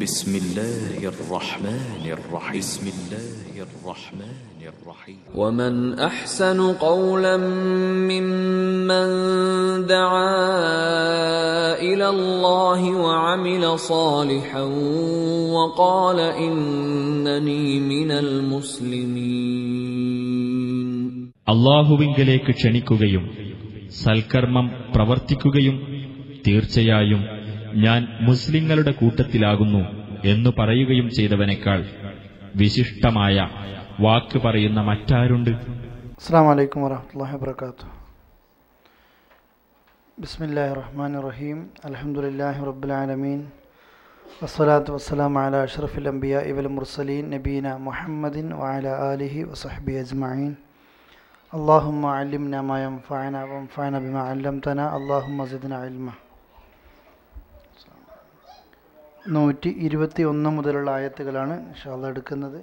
بسم الله الرحمن الرحيم بسم الله الرحمن الرحيم ومن أحسن قولا ممن دعا إلى الله وعمل صالحا وقال إنني من المسلمين. അല്ലാഹുവിങ്കലേക്ക് ക്ഷണിക്കുകയും സൽക്കർമ്മം പ്രവർത്തിക്കുകയും തീർച്ചയായും ഞാൻ മുസ്ലിങ്ങളുടെ കൂട്ടത്തിലാകുന്നു എന്നു പറയുകയും ചെയ്തവനേക്കാൾ വിശിഷ്ടമായ വാക്ക് പറയുന്ന മറ്റാരുണ്ട്? അസ്സലാമു അലൈക്കും വറഹ്മത്തുള്ളാഹി വബറകാതുഹു. ബിസ്മില്ലാഹിർ റഹ്മാനിർ റഹീം. അൽഹംദുലില്ലാഹി റബ്ബിൽ ആലമീൻ. വസ്സലാത്തു വസ്സലാമു അലാ അഷ്റഫിൽ അംബിയാഇ വൽ മുർസലീൻ നബീന മുഹമ്മദിൻ വഅലാ ആലിഹി വസഹ്ബിഹി അജ്മഈൻ. അല്ലാഹുമ്മ അല്ലിംനാ മാ യൻഫഉനാ വൻഫഅനാ ബിമാ അല്ലംതനാ. അല്ലാഹുമ്മ സിദ്നാ ഇൽമ. 121 മുതലുള്ള ആയത്തുകളാണ് ഇൻഷാ അല്ലാഹ് എടുക്കുന്നത്.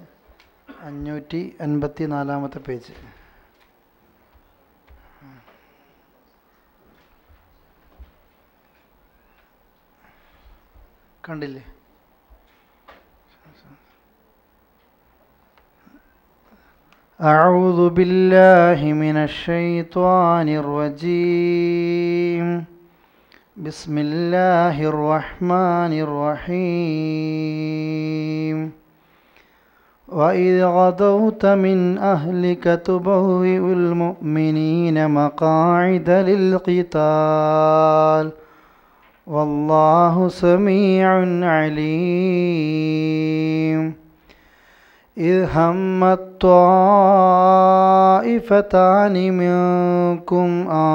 554 പേജ്. കണ്ടില്ലേ? أعوذ بالله من الشيطان الرجيم. بسم الله الرحمن الرحيم. وإذ غدوت من أهلك تبوئ المؤمنين مقاعد للقتال والله سميع عليم. إذ همت طائفتان منكم أن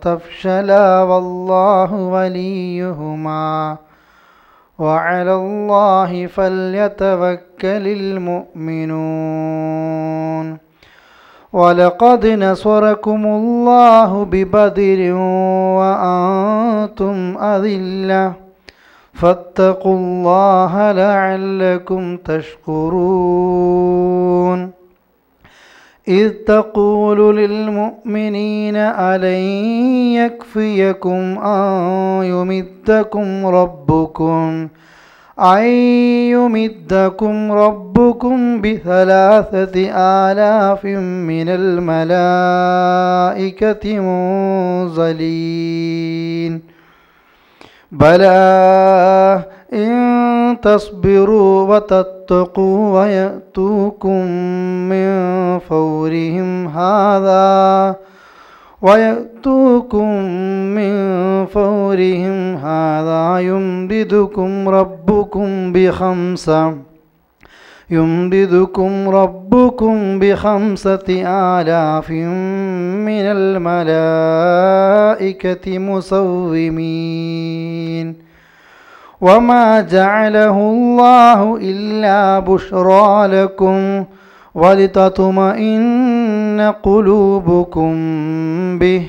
تفشلا والله وليهما وعلى الله فليتوكل المؤمنون. ولقد نصركم الله ببدر وأنتم أذلة فاتقوا الله لعلكم تشكرون. إذ تقول للمؤمنين ألن يكفيكم أن يمدكم ربكم ب3,000 من الملائكة منزلين. بلى إن تصبروا وتتقوا ويأتوكم من فورهم هذا يمددكم ربكم ب5,000 من الملائكة مسومين. وما جعله الله إلا بشرى لكم ولتطمئن قلوبكم به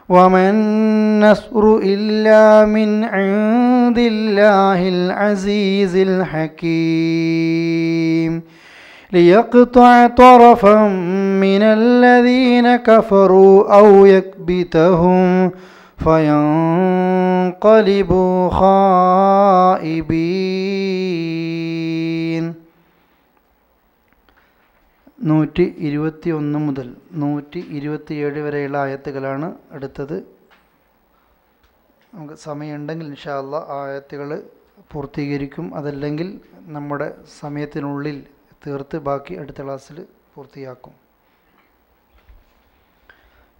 وما النصر إلا من عند الله العزيز الحكيم. ليقطع طرفا من الذين كفروا أو يكبتهم فينقلبوا خائبين. 121 മുതൽ 127 വരെയുള്ള ആയത്തുകളാണ് അടുത്തത്. നമുക്ക് സമയമുണ്ടെങ്കിൽ ഇൻഷാ അല്ലാഹ് ആയത്തുകൾ പൂർത്തീകരിക്കും. അതല്ലെങ്കിൽ നമ്മുടെ സമയത്തിനുള്ളിൽ തീർത്ത് ബാക്കി അടുത്ത ക്ലാസ്സിൽ പൂർത്തിയാക്കും.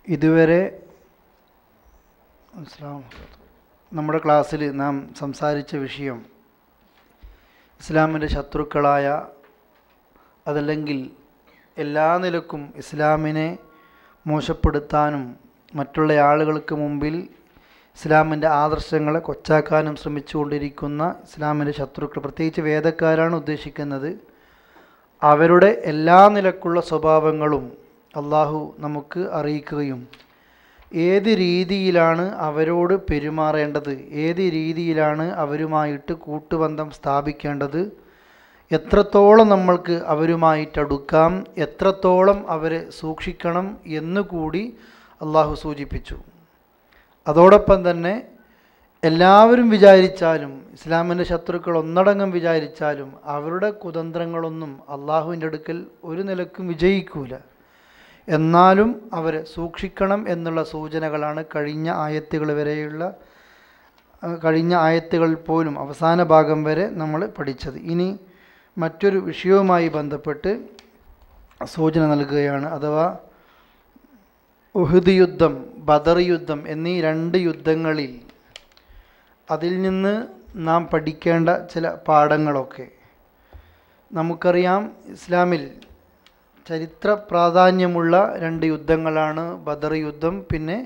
ഇതുവരെ നമ്മുടെ ക്ലാസ്സിൽ നാം സംസാരിച്ച വിഷയം ഇസ്ലാമിൻ്റെ ശത്രുക്കളായ, അതല്ലെങ്കിൽ എല്ലാ നിലക്കും ഇസ്ലാമിനെ മോശപ്പെടുത്താനും മറ്റുള്ള ആളുകൾക്ക് മുമ്പിൽ ഇസ്ലാമിൻ്റെ ആദർശങ്ങളെ കൊച്ചാക്കാനും ശ്രമിച്ചുകൊണ്ടിരിക്കുന്ന ഇസ്ലാമിൻ്റെ ശത്രുക്കൾ, പ്രത്യേകിച്ച് വേദക്കാരാണ് ഉദ്ദേശിക്കുന്നത്. അവരുടെ എല്ലാ നിലക്കുള്ള സ്വഭാവങ്ങളും അള്ളാഹു നമുക്ക് അറിയിക്കുകയും ഏത് രീതിയിലാണ് അവരോട് പെരുമാറേണ്ടത്, ഏത് രീതിയിലാണ് അവരുമായിട്ട് കൂട്ടുബന്ധം സ്ഥാപിക്കേണ്ടത്, എത്രത്തോളം നമ്മൾക്ക് അവരുമായിട്ടടുക്കാം, എത്രത്തോളം അവരെ സൂക്ഷിക്കണം എന്നുകൂടി അള്ളാഹു സൂചിപ്പിച്ചു. അതോടൊപ്പം തന്നെ എല്ലാവരും വിചാരിച്ചാലും, ഇസ്ലാമിൻ്റെ ശത്രുക്കൾ ഒന്നടങ്കം വിചാരിച്ചാലും അവരുടെ കുതന്ത്രങ്ങളൊന്നും അള്ളാഹുവിൻ്റെ അടുക്കൽ ഒരു നിലക്കും വിജയിക്കൂല. എന്നാലും അവരെ സൂക്ഷിക്കണം എന്നുള്ള സൂചനകളാണ് കഴിഞ്ഞ ആയത്തുകളിൽ പോലും അവസാന ഭാഗം വരെ നമ്മൾ പഠിച്ചത്. ഇനി മറ്റൊരു വിഷയവുമായി ബന്ധപ്പെട്ട് സൂചന നൽകുകയാണ്. അഥവാ ഉഹുദ് യുദ്ധം, ബദർ യുദ്ധം എന്നീ 2 യുദ്ധങ്ങളിൽ അതിൽ നിന്ന് നാം പഠിക്കേണ്ട ചില പാഠങ്ങളൊക്കെ. നമുക്കറിയാം, ഇസ്ലാമിൽ ചരിത്ര പ്രാധാന്യമുള്ള 2 യുദ്ധങ്ങളാണ് ബദർ യുദ്ധം, പിന്നെ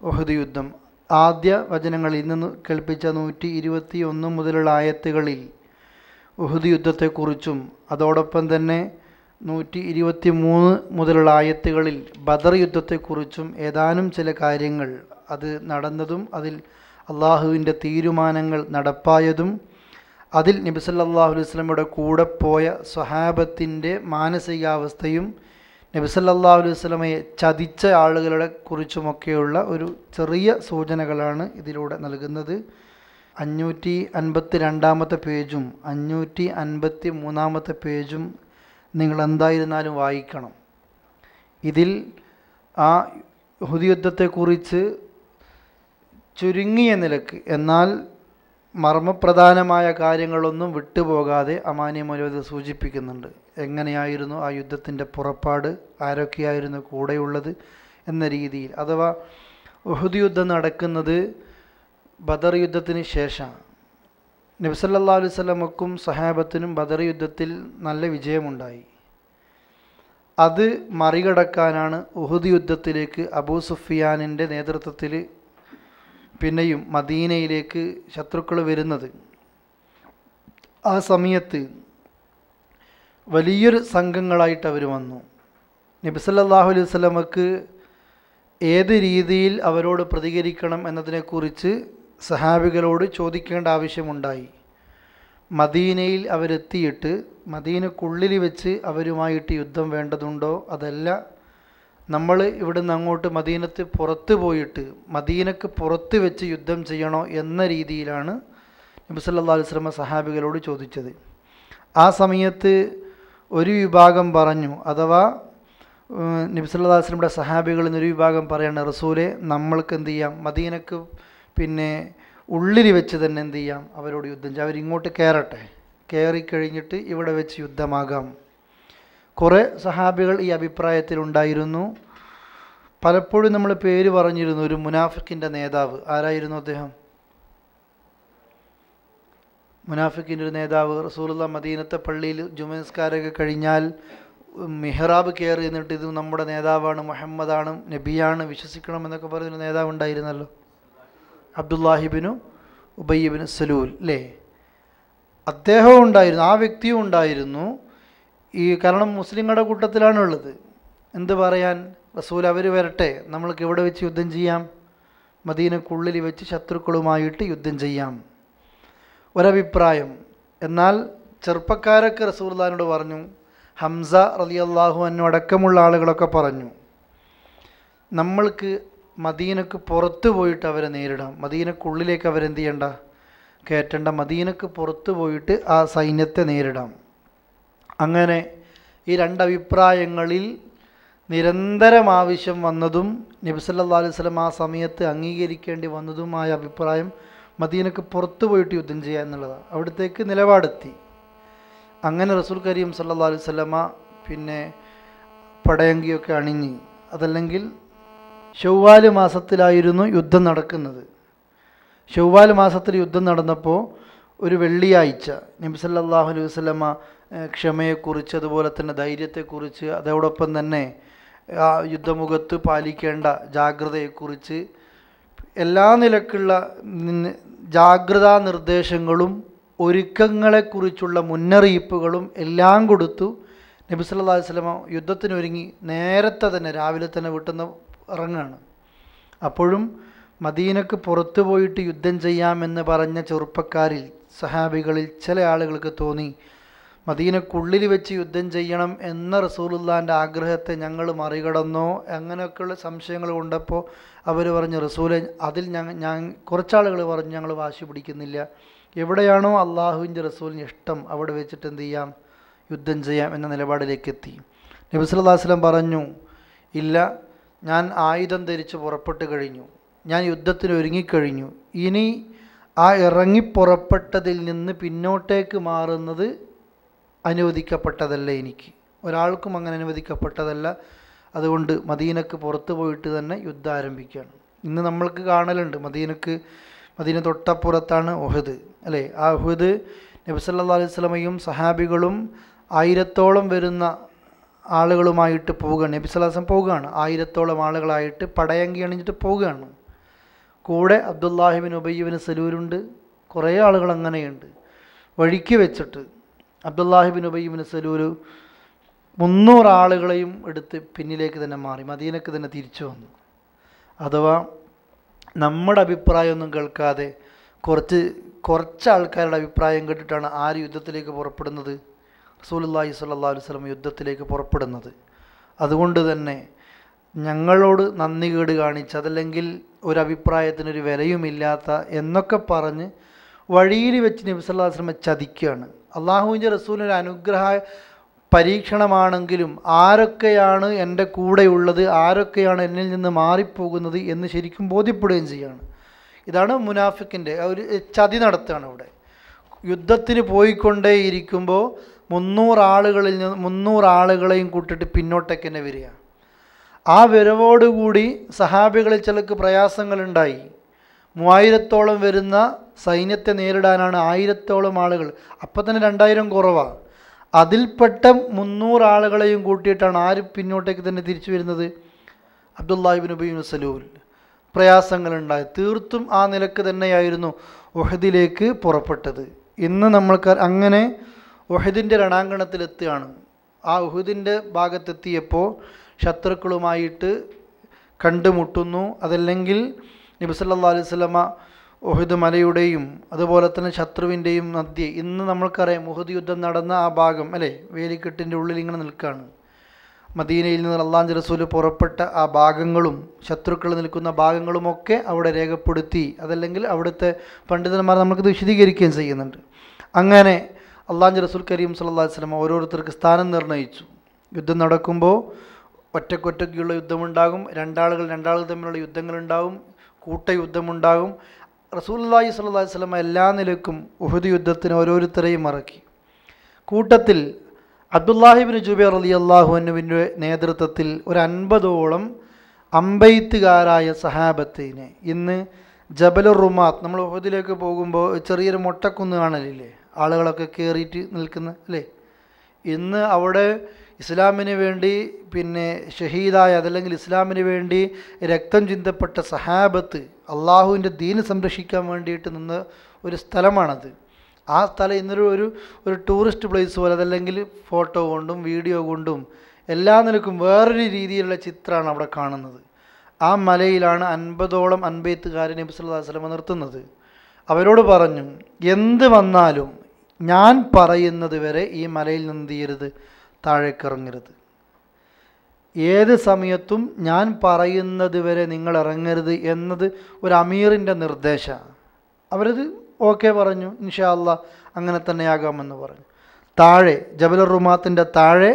ഉഹുദ് യുദ്ധം. ആദ്യ വചനങ്ങളിൽ നിന്ന് കേൾപ്പിച്ച 121 മുതലുള്ള ആയത്തുകളിൽ ഉഹുദ് യുദ്ധത്തെക്കുറിച്ചും അതോടൊപ്പം തന്നെ 123 മുതലുള്ള ആയത്തുകളിൽ ബദർ യുദ്ധത്തെക്കുറിച്ചും ഏതാനും ചില കാര്യങ്ങൾ, അത് നടന്നതും അതിൽ അള്ളാഹുവിൻ്റെ തീരുമാനങ്ങൾ നടപ്പായതും അതിൽ നബി സല്ലല്ലാഹു അലൈഹി വസല്ലമയുടെ കൂടെ പോയ സ്വഹാബത്തിൻ്റെ മാനസികാവസ്ഥയും നബി സല്ലല്ലാഹു അലൈഹി വസല്ലമയെ ചതിച്ച ആളുകളുടെ കുറിച്ചുമൊക്കെയുള്ള ഒരു ചെറിയ സൂചനകളാണ് ഇതിലൂടെ നൽകുന്നത്. 552 പേജും 553 പേജും നിങ്ങൾ എന്തായിരുന്നാലും വായിക്കണം. ഇതിൽ ആ ഉഹുദ് യുദ്ധത്തെക്കുറിച്ച് ചുരുങ്ങിയ നിലക്ക് എന്നാൽ മർമ്മപ്രധാനമായ കാര്യങ്ങളൊന്നും വിട്ടുപോകാതെ അമാനി മൗലവി സൂചിപ്പിക്കുന്നുണ്ട്. എങ്ങനെയായിരുന്നു ആ യുദ്ധത്തിൻ്റെ പുറപ്പാട്, ആരൊക്കെയായിരുന്നു കൂടെയുള്ളത് എന്ന രീതിയിൽ. അഥവാ ഉഹുദ് യുദ്ധം നടക്കുന്നത് ബദർ യുദ്ധത്തിന് ശേഷം. നബി സല്ലല്ലാഹു അലൈഹി വസല്ലമക്കും സഹാബത്തിനും ബദർ യുദ്ധത്തിൽ നല്ല വിജയമുണ്ടായി. അത് മറികടക്കാനാണ് ഉഹുദ് യുദ്ധത്തിലേക്ക് അബൂ സുഫിയാനിൻ്റെ നേതൃത്വത്തിൽ പിന്നെയും മദീനയിലേക്ക് ശത്രുക്കൾ വരുന്നത്. ആ സമയത്ത് വലിയൊരു സംഘങ്ങളായിട്ട് അവർ വന്നു. നബി സല്ലല്ലാഹു അലൈഹി വസല്ലമക്ക് ഏത് രീതിയിൽ അവരോട് പ്രതികരിക്കണം എന്നതിനെക്കുറിച്ച് സഹാബികളോട് ചോദിക്കേണ്ട ആവശ്യമുണ്ടായി. മദീനയിൽ അവരെത്തിയിട്ട് മദീനക്കുള്ളിൽ വെച്ച് അവരുമായിട്ട് യുദ്ധം വേണ്ടതുണ്ടോ, അതല്ല നമ്മൾ ഇവിടുന്ന് അങ്ങോട്ട് മദീനത്ത് പുറത്ത് പോയിട്ട് മദീനക്ക് പുറത്ത് വെച്ച് യുദ്ധം ചെയ്യണോ എന്ന രീതിയിലാണ് നബി സല്ലല്ലാഹു അലൈഹി വസല്ലം സഹാബികളോട് ചോദിച്ചത്. ആ സമയത്ത് ഒരു വിഭാഗം പറഞ്ഞു, അഥവാ നബി സല്ലല്ലാഹു അലൈഹി വസല്ലമയുടെ സഹാബികളിൽ നിന്ന് ഒരു വിഭാഗം പറയാണ്, റസൂലെ നമ്മൾക്ക് എന്ത് ചെയ്യാം, മദീനക്ക് പിന്നെ ഉള്ളിൽ വെച്ച് തന്നെ എന്ത് ചെയ്യാം, അവരോട് യുദ്ധം ചെയ്യാം, അവരിങ്ങോട്ട് കയറട്ടെ, കയറിക്കഴിഞ്ഞിട്ട് ഇവിടെ വെച്ച് യുദ്ധമാകാം. കുറേ സഹാബികൾ ഈ അഭിപ്രായത്തിലുണ്ടായിരുന്നു. പലപ്പോഴും നമ്മൾ പേര് പറഞ്ഞിരുന്നു. ഒരു മുനാഫിക്കിൻ്റെ നേതാവ്, ആരായിരുന്നു അദ്ദേഹം? മുനാഫിക്കിൻ്റെ ഒരു നേതാവ് റസൂലുള്ളാഹി മദീനത്തെ പള്ളിയിൽ ജുമുഅ നിസ്കാരമൊക്കെ കഴിഞ്ഞാൽ മിഹ്റാബ് കയറി എന്നിട്ട് ഇത് നമ്മുടെ നേതാവാണ്, മുഹമ്മദാണ്, നബിയാണ്, വിശ്വസിക്കണം എന്നൊക്കെ പറയുന്നൊരു നേതാവ് ഉണ്ടായിരുന്നല്ലോ, അബ്ദുല്ലാഹിബിനു ഉബയ്യിബിന് സലൂൽ അല്ലേ? അദ്ദേഹവും ഉണ്ടായിരുന്നു, ആ വ്യക്തിയും ഉണ്ടായിരുന്നു. കാരണം മുസ്ലിങ്ങളുടെ കൂട്ടത്തിലാണുള്ളത്. എന്ത് പറയാൻ, റസൂൽ അവർ വരട്ടെ, നമ്മൾക്ക് ഇവിടെ വെച്ച് യുദ്ധം ചെയ്യാം, മദീനക്കുള്ളിൽ വെച്ച് ശത്രുക്കളുമായിട്ട് യുദ്ധം ചെയ്യാം, ഒരഭിപ്രായം. എന്നാൽ ചെറുപ്പക്കാരൊക്കെ റസൂലുള്ളാഹിനോട് പറഞ്ഞു, ഹംസ റളിയല്ലാഹു അൻഹു അടക്കമുള്ള ആളുകളൊക്കെ പറഞ്ഞു, നമ്മൾക്ക് മദീനക്ക് പുറത്ത് പോയിട്ട് അവരെ നേരിടാം, മദീനക്കുള്ളിലേക്ക് അവരെന്ത് ചെയ്യണ്ട, കയറ്റേണ്ട, മദീനക്ക് പുറത്ത് പോയിട്ട് ആ സൈന്യത്തെ നേരിടാം. അങ്ങനെ ഈ 2 അഭിപ്രായങ്ങളിൽ നിരന്തരം ആവശ്യം വന്നതും നബി സല്ലല്ലാഹു അലൈഹി വസല്ലം ആ സമയത്ത് അംഗീകരിക്കേണ്ടി വന്നതുമായ അഭിപ്രായം മദീനക്ക് പുറത്ത് പോയിട്ട് യുദ്ധം ചെയ്യുക എന്നുള്ളതാണ്. അവിടത്തേക്ക് നിലപാടെത്തി. അങ്ങനെ റസൂൽ കരീം സല്ലല്ലാഹു അലൈഹി വസല്ലമ പിന്നെ പടയങ്കിയൊക്കെ അണിഞ്ഞ്, അതല്ലെങ്കിൽ ശവ്വാൽ മാസത്തിലായിരുന്നു യുദ്ധം നടക്കുന്നത്. ശവ്വാൽ മാസത്തിൽ യുദ്ധം നടന്നപ്പോൾ ഒരു വെള്ളിയാഴ്ച നബി സല്ലല്ലാഹു അലൈഹി വസല്ലമ ക്ഷമയെക്കുറിച്ച്, അതുപോലെ തന്നെ ധൈര്യത്തെക്കുറിച്ച്, അതോടൊപ്പം തന്നെ ആ യുദ്ധമുഖത്ത് പാലിക്കേണ്ട ജാഗ്രതയെക്കുറിച്ച് എല്ലാ നിലക്കുള്ള ജാഗ്രതാ നിർദ്ദേശങ്ങളും ഒരുക്കങ്ങളെക്കുറിച്ചുള്ള മുന്നറിയിപ്പുകളും എല്ലാം കൊടുത്തു. നബി സല്ലല്ലാഹു അലൈഹി വസല്ലമ യുദ്ധത്തിനൊരുങ്ങി നേരത്തെ തന്നെ രാവിലെ തന്നെ വീട്ടിൽ ഇറങ്ങുകയാണ്. അപ്പോഴും മദീനക്ക് പുറത്തു പോയിട്ട് യുദ്ധം ചെയ്യാമെന്ന് പറഞ്ഞ ചെറുപ്പക്കാരിൽ, സഹാബികളിൽ ചില ആളുകൾക്ക് തോന്നി, മദീനക്കുള്ളിൽ വെച്ച് യുദ്ധം ചെയ്യണം എന്ന റസൂലുള്ളാഹിൻ്റെ ആഗ്രഹത്തെ ഞങ്ങൾ മറികടന്നോ അങ്ങനെയൊക്കെയുള്ള സംശയങ്ങൾ കൊണ്ടപ്പോൾ അവർ പറഞ്ഞു, റസൂലെ അതിൽ ഞാൻ കുറച്ചാളുകൾ പറഞ്ഞു ഞങ്ങൾ വാശി പിടിക്കുന്നില്ല, എവിടെയാണോ അള്ളാഹുവിൻ്റെ റസൂലിന് ഇഷ്ടം അവിടെ വെച്ചിട്ട് എന്ത് ചെയ്യാം, യുദ്ധം ചെയ്യാം എന്ന നിലപാടിലേക്ക് എത്തി. നബി സല്ലല്ലാഹു അലൈഹി വസല്ലം പറഞ്ഞു, ഇല്ല, ഞാൻ ആയുധം ധരിച്ച് പുറപ്പെട്ട് കഴിഞ്ഞു, ഞാൻ യുദ്ധത്തിന് ഒരുങ്ങിക്കഴിഞ്ഞു, ഇനി ആ ഇറങ്ങിപ്പുറപ്പെട്ടതിൽ നിന്ന് പിന്നോട്ടേക്ക് മാറുന്നത് അനുവദിക്കപ്പെട്ടതല്ല, എനിക്ക് ഒരാൾക്കും അങ്ങനെ അനുവദിക്കപ്പെട്ടതല്ല. അതുകൊണ്ട് മദീനക്ക് പുറത്ത് പോയിട്ട് തന്നെ യുദ്ധം ആരംഭിക്കുകയാണ്. ഇന്ന് നമ്മൾക്ക് കാണലുണ്ട്, മദീന തൊട്ടപ്പുറത്താണ് ഉഹദ് അല്ലേ. ആ ഉഹദ് നബി സല്ലല്ലാഹു അലൈഹി വസല്ലമയും സഹാബികളും 1000-ഓളം വരുന്ന ആളുകളുമായിട്ട് പോവുകയാണ്. നബി സല്ലല്ലാഹു അലൈഹി വസല്ലം പോവുകയാണ്, 1000-ഓളം ആളുകളായിട്ട് പടയങ്കി അണിഞ്ഞിട്ട് പോവുകയാണ്. കൂടെ അബ്ദുല്ലാഹി ബിൻ ഉബയ്യ് ബിൻ സലൂലുണ്ട്, കുറേ ആളുകൾ അങ്ങനെയുണ്ട്. വഴിക്ക് വെച്ചിട്ട് അബ്ദുല്ലാഹി ബിൻ ഉബയ്യ് ബിൻ സലൂൽ 300 ആളുകളെയും എടുത്ത് പിന്നിലേക്ക് തന്നെ മാറി, മദീനക്ക് തന്നെ തിരിച്ചു വന്നു. അഥവാ നമ്മുടെ അഭിപ്രായമൊന്നും കേൾക്കാതെ കുറച്ച് ആൾക്കാരുടെ അഭിപ്രായം കേട്ടിട്ടാണ് ആര് യുദ്ധത്തിലേക്ക് പുറപ്പെടുന്നത്, റസൂലുള്ളാഹി സ്വല്ലല്ലാഹു അലൈഹി വസല്ലം യുദ്ധത്തിലേക്ക് പുറപ്പെടുന്നത്. അതുകൊണ്ട് തന്നെ ഞങ്ങളോട് നന്ദി കേട് കാണിച്ച് അതല്ലെങ്കിൽ ഒരഭിപ്രായത്തിനൊരു വിലയുമില്ലാത്ത എന്നൊക്കെ പറഞ്ഞ് വഴിയിൽ വെച്ച് നബി സല്ലല്ലാഹു അലൈഹി വസല്ലം ചതിക്കുകയാണ്. അള്ളാഹുവിൻ്റെ റസൂലിനൊരു അനുഗ്രഹ പരീക്ഷണമാണെങ്കിലും ആരൊക്കെയാണ് എൻ്റെ കൂടെയുള്ളത്, ആരൊക്കെയാണ് എന്നിൽ നിന്ന് മാറിപ്പോകുന്നത് എന്ന് ശരിക്കും ബോധ്യപ്പെടുകയും ചെയ്യാണ്. ഇതാണ് മുനാഫിക്കിൻ്റെ ഒരു ചതി നടത്തുകയാണ്. അവിടെ യുദ്ധത്തിന് പോയിക്കൊണ്ടേയിരിക്കുമ്പോൾ 300 ആളുകളെയും കൂട്ടിയിട്ട് പിന്നോട്ടേക്ക് തന്നെ വരിക. ആ വരവോടുകൂടി സഹാബികളിൽ ചിലർക്ക് പ്രയാസങ്ങളുണ്ടായി. 3000-ഓളം വരുന്ന സൈന്യത്തെ നേരിടാനാണ് 1000-ഓളം ആളുകൾ, അപ്പം തന്നെ 2000 കുറവാണ്. അതിൽപ്പെട്ട 300 ആളുകളെയും കൂട്ടിയിട്ടാണ് ആര് പിന്നോട്ടേക്ക് തന്നെ തിരിച്ചു വരുന്നത്, Abdullahi bin Ubayy bin Salul. പ്രയാസങ്ങളുണ്ടായി. തീർത്തും ആ നിലക്ക് തന്നെയായിരുന്നു ഉഹദിലേക്ക് പുറപ്പെട്ടത്. ഇന്ന് നമ്മൾക്ക് അങ്ങനെ ഉഹദിൻ്റെ രണാങ്കണത്തിലെത്തുകയാണ്. ആ ഉഹദിൻ്റെ ഭാഗത്തെത്തിയപ്പോൾ ശത്രുക്കളുമായിട്ട് കണ്ടുമുട്ടുന്നു. അതല്ലെങ്കിൽ നബി സല്ലല്ലാഹു അലൈഹി വസല്ലമ ഉഹദ് മലയുടെയും അതുപോലെ തന്നെ ശത്രുവിൻ്റെയും മധ്യേ, ഇന്ന് നമ്മൾക്കറിയാം ഉഹദ് യുദ്ധം നടന്ന ആ ഭാഗം അല്ലേ, വേലിക്കെട്ടിൻ്റെ ഉള്ളിൽ ഇങ്ങനെ നിൽക്കുകയാണ്. മദീനയിൽ നിന്ന് അല്ലാഹുവിൻ്റെ റസൂൽ പുറപ്പെട്ട ആ ഭാഗങ്ങളും ശത്രുക്കൾ നിൽക്കുന്ന ഭാഗങ്ങളുമൊക്കെ അവിടെ രേഖപ്പെടുത്തി. അതല്ലെങ്കിൽ അവിടുത്തെ പണ്ഡിതന്മാർ നമുക്കിത് വിശദീകരിക്കുകയും ചെയ്യുന്നുണ്ട്. അങ്ങനെ അല്ലാഹുവിൻ്റെ റസൂൽ കരീം സല്ലല്ലാഹു അലൈഹി വസല്ലം ഓരോരുത്തർക്ക് സ്ഥാനം നിർണ്ണയിച്ചു. യുദ്ധം നടക്കുമ്പോൾ ഒറ്റയ്ക്കുള്ള യുദ്ധമുണ്ടാകും, രണ്ടാളുകൾ തമ്മിലുള്ള യുദ്ധങ്ങളുണ്ടാകും, കൂട്ടയുദ്ധമുണ്ടാകും. റസൂലുള്ളാഹി സ്വല്ലല്ലാഹു അലൈഹി വസല്ലം എല്ലാ നിലക്കും ഉഹദ് യുദ്ധത്തിന് ഓരോരുത്തരെയും ഇറക്കി. കൂട്ടത്തിൽ അബ്ദുല്ലാഹി ഇബ്നു ജുബൈർ റളിയല്ലാഹു അൻഹുവിൻ്റെ നേതൃത്വത്തിൽ ഒരു 50ഓളം അമ്പെയ്ത്തുകാരായ സഹാബത്തിനെ, ഇന്ന് ജബലുർ റുമാത്ത്, നമ്മൾ ഉഹദിലേക്ക് പോകുമ്പോൾ ചെറിയൊരു മൊട്ടക്കുന്ന് കാണലില്ലേ, ആളുകളൊക്കെ കയറിയിട്ട് നിൽക്കുന്ന അല്ലേ, ഇന്ന് അവിടെ ഇസ്ലാമിന് വേണ്ടി ഷഹീദായ അതല്ലെങ്കിൽ ഇസ്ലാമിന് വേണ്ടി രക്തം ചിന്തപ്പെട്ട സഹാബത്ത് അള്ളാഹുവിൻ്റെ ദീന് സംരക്ഷിക്കാൻ വേണ്ടിയിട്ട് നിന്ന ഒരു സ്ഥലമാണത്. ആ സ്ഥലം ഇന്നൊരു ഒരു ടൂറിസ്റ്റ് പ്ലേസ് പോലെ, അതല്ലെങ്കിൽ ഫോട്ടോ കൊണ്ടും വീഡിയോ കൊണ്ടും എല്ലാ നിലക്കും വേറൊരു രീതിയിലുള്ള ചിത്രമാണ് അവിടെ കാണുന്നത്. ആ മലയിലാണ് 50ഓളം അൻബെയ്ത്തുകാരെ നബി സല്ലല്ലാഹു അലൈഹി വസല്ലം നിർത്തുന്നത്. അവരോട് പറഞ്ഞു, എന്ത് വന്നാലും ഞാൻ പറയുന്നത് വരെ ഈ മലയിൽ നിന്ന് തീരരുത്, താഴേക്കിറങ്ങരുത്. ഏത് സമയത്തും ഞാൻ പറയുന്നത് വരെ നിങ്ങൾ ഇറങ്ങരുത് എന്നത് ഒരു അമീറിൻ്റെ നിർദ്ദേശമാണ്. അവരത് ഓക്കെ പറഞ്ഞു, ഇൻഷാ അല്ലാ അങ്ങനെ തന്നെയാകാമെന്ന് പറഞ്ഞു. താഴെ ജബലുർ റുമാത്തിൻ്റെ താഴെ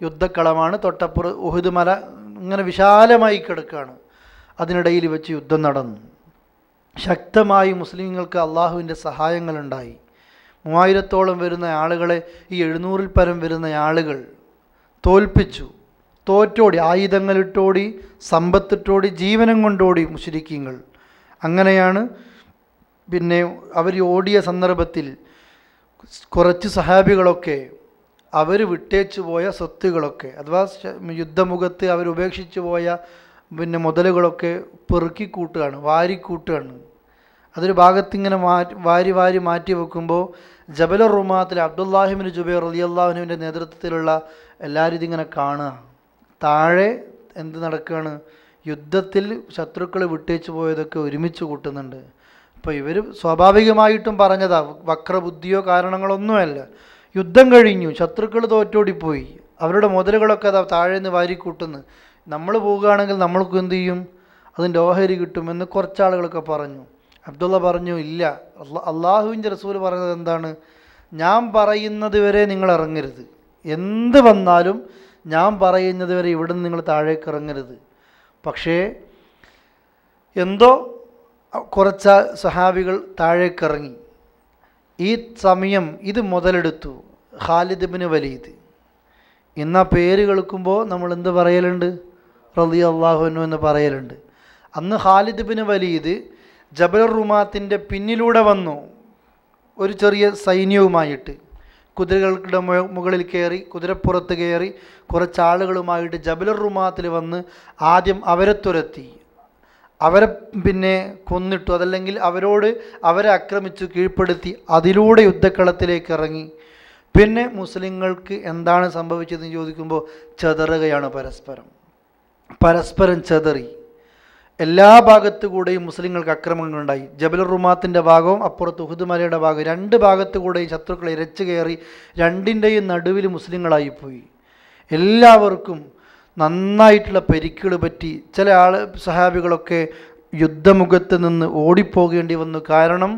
യുദ്ധക്കളമാണ്, തൊട്ടപ്പുറം ഉഹദ് മല ഇങ്ങനെ വിശാലമായി കിടക്കുകയാണ്. അതിനിടയിൽ വെച്ച് യുദ്ധം നടന്നു. ശക്തമായി മുസ്ലിങ്ങൾക്ക് അള്ളാഹുവിൻ്റെ സഹായങ്ങളുണ്ടായി. 3000-ഓളം വരുന്ന ആളുകളെ ഈ 700-ൽ പരം വരുന്ന ആളുകൾ തോൽപ്പിച്ചു. തോറ്റോടി, ആയുധങ്ങളിട്ടോടി, സമ്പത്തിട്ടോടി, ജീവനം കൊണ്ടോടി മുശ്രിക്കീങ്ങൾ. അങ്ങനെയാണ് അവർ ഓടിയ സന്ദർഭത്തിൽ കുറച്ച് സഹാബികളൊക്കെ അവർ വിട്ടേച്ചു പോയ സ്വത്തുകളൊക്കെ, അഥവാ യുദ്ധമുഖത്ത് അവർ ഉപേക്ഷിച്ചു പോയ മുതലുകളൊക്കെ പെറുക്കിക്കൂട്ടുകയാണ്, വാരിക്കൂട്ടുകയാണ്. അതൊരു ഭാഗത്തിങ്ങനെ വാരി മാറ്റി വെക്കുമ്പോൾ ജബലുർ റുമാത്തിൽ അബ്ദുല്ലാഹി ഇബ്നു ജുബൈർ റളിയല്ലാഹു അൻഹുവിൻ്റെ നേതൃത്വത്തിലുള്ള എല്ലാവരും ഇതിങ്ങനെ കാണുക. താഴെ എന്ത് നടക്കുകയാണ്, യുദ്ധത്തിൽ ശത്രുക്കൾ വിട്ടേച്ചു പോയതൊക്കെ ഒരുമിച്ച് കൂട്ടുന്നുണ്ട്. അപ്പോൾ ഇവർ സ്വാഭാവികമായിട്ടും പറഞ്ഞതാ, വക്രബുദ്ധിയോ കാരണങ്ങളൊന്നുമല്ല. യുദ്ധം കഴിഞ്ഞു, ശത്രുക്കൾ തോറ്റോടിപ്പോയി, അവരുടെ മുതലുകളൊക്കെ അതാ താഴെ നിന്ന് വാരിക്കൂട്ടുന്നു. നമ്മൾ പോവുകയാണെങ്കിൽ നമ്മൾക്ക് എന്ത് ചെയ്യും, അതിൻ്റെ ഓഹരി കിട്ടുമെന്ന് കുറച്ചാളുകളൊക്കെ പറഞ്ഞു. അബ്ദുള്ള പറഞ്ഞു, ഇല്ല, അള്ളാഹുവിൻ്റെ റസൂൽ പറഞ്ഞത് എന്താണ്, ഞാൻ പറയുന്നത് വരെ നിങ്ങൾ ഇറങ്ങരുത്, എന്ത് വന്നാലും ഞാൻ പറയുന്നത് വരെ ഇവിടെ നിന്ന് നിങ്ങൾ താഴേക്ക് ഇറങ്ങരുത്. പക്ഷേ എന്തോ കുറച്ച് സഹാബികൾ താഴേക്കിറങ്ങി. ഈ സമയം ഇത് മുതലെടുത്തു ഖാലിദ് ഇബ്നു വലീദ്. ഇന്ന പേര് കേൾക്കുമ്പോൾ നമ്മൾ എന്ത് പറയലുണ്ട്, റളിയല്ലാഹു അൻഹു എന്ന് പറയലുണ്ട്. അന്ന് ഖാലിദ് ഇബ്നു വലീദ് ജബലുർ റുമാത്തിൻ്റെ പിന്നിലൂടെ വന്നു, ഒരു ചെറിയ സൈന്യവുമായിട്ട്. കുതിരകളുടെ മുകളിൽ കയറി, കുതിരപ്പുറത്ത് കയറി കുറച്ചാളുകളുമായിട്ട് ജബലുർ റുമാത്തിൽ വന്ന് ആദ്യം അവരെ തുരത്തി, അവരെ പിന്നെ കൊന്നിട്ടു, അതല്ലെങ്കിൽ അവരെ ആക്രമിച്ചു കീഴ്പ്പെടുത്തി, അതിലൂടെ യുദ്ധക്കളത്തിലേക്ക് ഇറങ്ങി. പിന്നെ മുസ്ലിങ്ങൾക്ക് എന്താണ് സംഭവിച്ചതെന്ന് ചോദിക്കുമ്പോൾ ചെതറുകയാണ്, പരസ്പരം ചെതറി. എല്ലാ ഭാഗത്തു കൂടെയും മുസ്ലിങ്ങൾക്ക് ആക്രമണങ്ങളുണ്ടായി. ജബലുർ റുമാത്തിൻ്റെ ഭാഗവും അപ്പുറത്ത് ഉഹുദ് മലയുടെ ഭാഗവും, രണ്ട് ഭാഗത്തു കൂടെയും ശത്രുക്കൾ ഇരച്ചു കയറി, രണ്ടിൻ്റെയും നടുവിൽ മുസ്ലിങ്ങളായിപ്പോയി. എല്ലാവർക്കും നന്നായിട്ടുള്ള പരിക്കുകൾ പറ്റി. ചില സഹാബികളൊക്കെ യുദ്ധമുഖത്ത് നിന്ന് ഓടിപ്പോകേണ്ടി വന്നു. കാരണം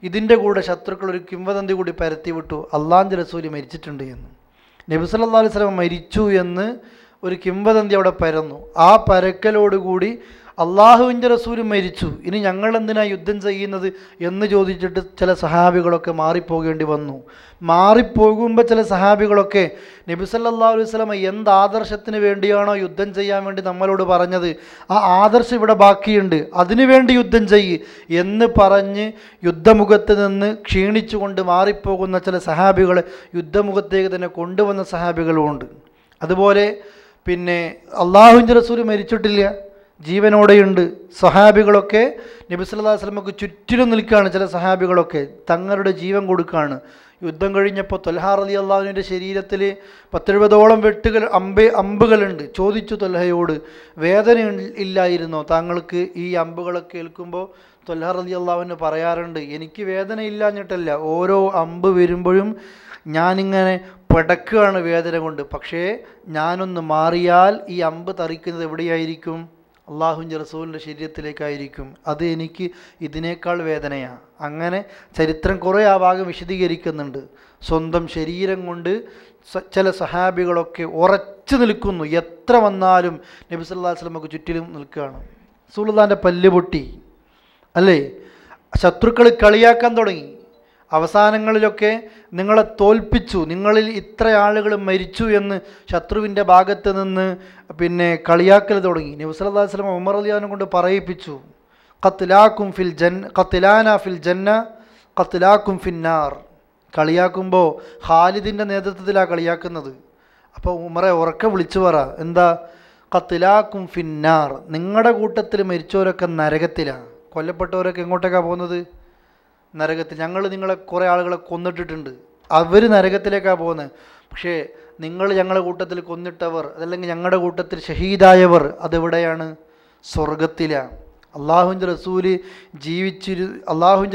ഇതിൻ്റെ കൂടെ ശത്രുക്കൾ ഒരു കിംവദന്തി കൂടി പരത്തി വിട്ടു, അള്ളാഹുവിൻ്റെ റസൂൽ മരിച്ചിട്ടുണ്ട് എന്ന്. നബി സല്ലല്ലാഹു അലൈഹി വസല്ലം മരിച്ചു എന്ന് ഒരു കിംവദന്തി അവിടെ പരന്നു. ആ പരക്കലോടുകൂടി അള്ളാഹുവിൻ്റെ റസൂൽ മരിച്ചു, ഇനി ഞങ്ങൾ എന്തിനാണ് യുദ്ധം ചെയ്യുന്നത് എന്ന് ചോദിച്ചിട്ട് ചില സഹാബികളൊക്കെ മാറിപ്പോകേണ്ടി വന്നു. മാറിപ്പോകുമ്പോൾ ചില സഹാബികളൊക്കെ നബി സല്ലല്ലാഹു അലൈഹി വസല്ലം എന്ത് ആദർശത്തിന് വേണ്ടിയാണോ യുദ്ധം ചെയ്യാൻ വേണ്ടി നമ്മളോട് പറഞ്ഞത്, ആ ആദർശം ഇവിടെ ബാക്കിയുണ്ട്, അതിനുവേണ്ടി യുദ്ധം ചെയ്യ് എന്ന് പറഞ്ഞ് യുദ്ധമുഖത്ത് നിന്ന് ക്ഷീണിച്ചുകൊണ്ട് മാറിപ്പോകുന്ന ചില സഹാബികളെ യുദ്ധമുഖത്തേക്ക് തന്നെ കൊണ്ടുവന്ന സഹാബികളുമുണ്ട്. അതുപോലെ പിന്നെ അള്ളാഹുവിൻ്റെ റസൂൽ മരിച്ചിട്ടില്ല, ജീവനോടെയുണ്ട്. സഹാബികളൊക്കെ നബി സല്ലല്ലാഹു അലൈഹി വസല്ലമക്ക് ചുറ്റിലും നിൽക്കുകയാണ്. ചില സഹാബികളൊക്കെ തങ്ങളുടെ ജീവൻ കൊടുക്കുകയാണ്. യുദ്ധം കഴിഞ്ഞപ്പോൾ ത്വൽഹാ റളിയല്ലാഹു അൻഹുവിൻ്റെ ശരീരത്തിൽ 10-20ഓളം അമ്പുകളുണ്ട്. ചോദിച്ചു ത്വൽഹയോട്, വേദന ഇല്ലായിരുന്നോ താങ്കൾക്ക് ഈ അമ്പുകളൊക്കെ ഏൽക്കുമ്പോൾ? ത്വൽഹാ റളിയല്ലാഹു അൻഹു പറയാറുണ്ട്, എനിക്ക് വേദന ഇല്ലാഞ്ഞിട്ടല്ല, ഓരോ അമ്പ് വരുമ്പോഴും ഞാനിങ്ങനെ പടക്കുകയാണ് വേദന കൊണ്ട്. പക്ഷേ ഞാനൊന്ന് മാറിയാൽ ഈ അമ്പ് തറിക്കുന്നത് എവിടെയായിരിക്കും? അള്ളാഹുവിൻ്റെ റസൂലിൻ്റെ ശരീരത്തിലേക്കായിരിക്കും. അത് എനിക്ക് ഇതിനേക്കാൾ വേദനയാണ്. അങ്ങനെ ചരിത്രം കുറേ ആ ഭാഗം വിശദീകരിക്കുന്നുണ്ട്. സ്വന്തം ശരീരം കൊണ്ട് ചില സഹാബികളൊക്കെ ഉറച്ചു നിൽക്കുന്നു, എത്ര വന്നാലും നബി സല്ലല്ലാഹു അലൈഹി വസല്ലമക്ക് ചുറ്റിലും നിൽക്കുകയാണ്. റസൂലുള്ളാഹിൻ്റെ പല്ല് പൊട്ടി അല്ലേ, ശത്രുക്കൾ കളിയാക്കാൻ തുടങ്ങി. അവസാനങ്ങളിലൊക്കെ നിങ്ങളെ തോൽപ്പിച്ചു, നിങ്ങളിൽ ഇത്ര ആളുകൾ മരിച്ചു എന്ന് ശത്രുവിൻ്റെ ഭാഗത്ത് നിന്ന് പിന്നെ കളിയാക്കൽ തുടങ്ങി. നബി സല്ലല്ലാഹു അലൈഹി വസല്ലം ഉമർ റളിയല്ലാഹു അൻഹു കൊണ്ട് പറയിപ്പിച്ചു, ഖത്ലാന ഫിൽ ജന്ന ഖത്ലാക്കും ഫിന്നാർ. കളിയാക്കുമ്പോൾ ഖാലിദിൻ്റെ നേതൃത്വത്തിലാണ് കളിയാക്കുന്നത്. അപ്പോൾ ഉമറെ ഉറക്കെ വിളിച്ചു പറ, എന്താ? ഖത്ലാക്കും ഫിന്നാർ, നിങ്ങളുടെ കൂട്ടത്തിൽ മരിച്ചവരൊക്കെ നരകത്തിലാണ്, കൊല്ലപ്പെട്ടവരൊക്കെ എങ്ങോട്ടേക്കാണ് പോകുന്നത്? നരകത്തിൽ. ഞങ്ങൾ നിങ്ങളെ കുറേ ആളുകളെ കൊന്നിട്ടിട്ടുണ്ട്, അവർ നരകത്തിലേക്കാണ് പോകുന്നത്. പക്ഷേ നിങ്ങൾ ഞങ്ങളുടെ കൂട്ടത്തിൽ കൊന്നിട്ടവർ, അതല്ലെങ്കിൽ ഞങ്ങളുടെ കൂട്ടത്തിൽ ഷഹീദായവർ, അതെവിടെയാണ്? സ്വർഗത്തിലാണ്. അള്ളാഹുവിൻ്റെ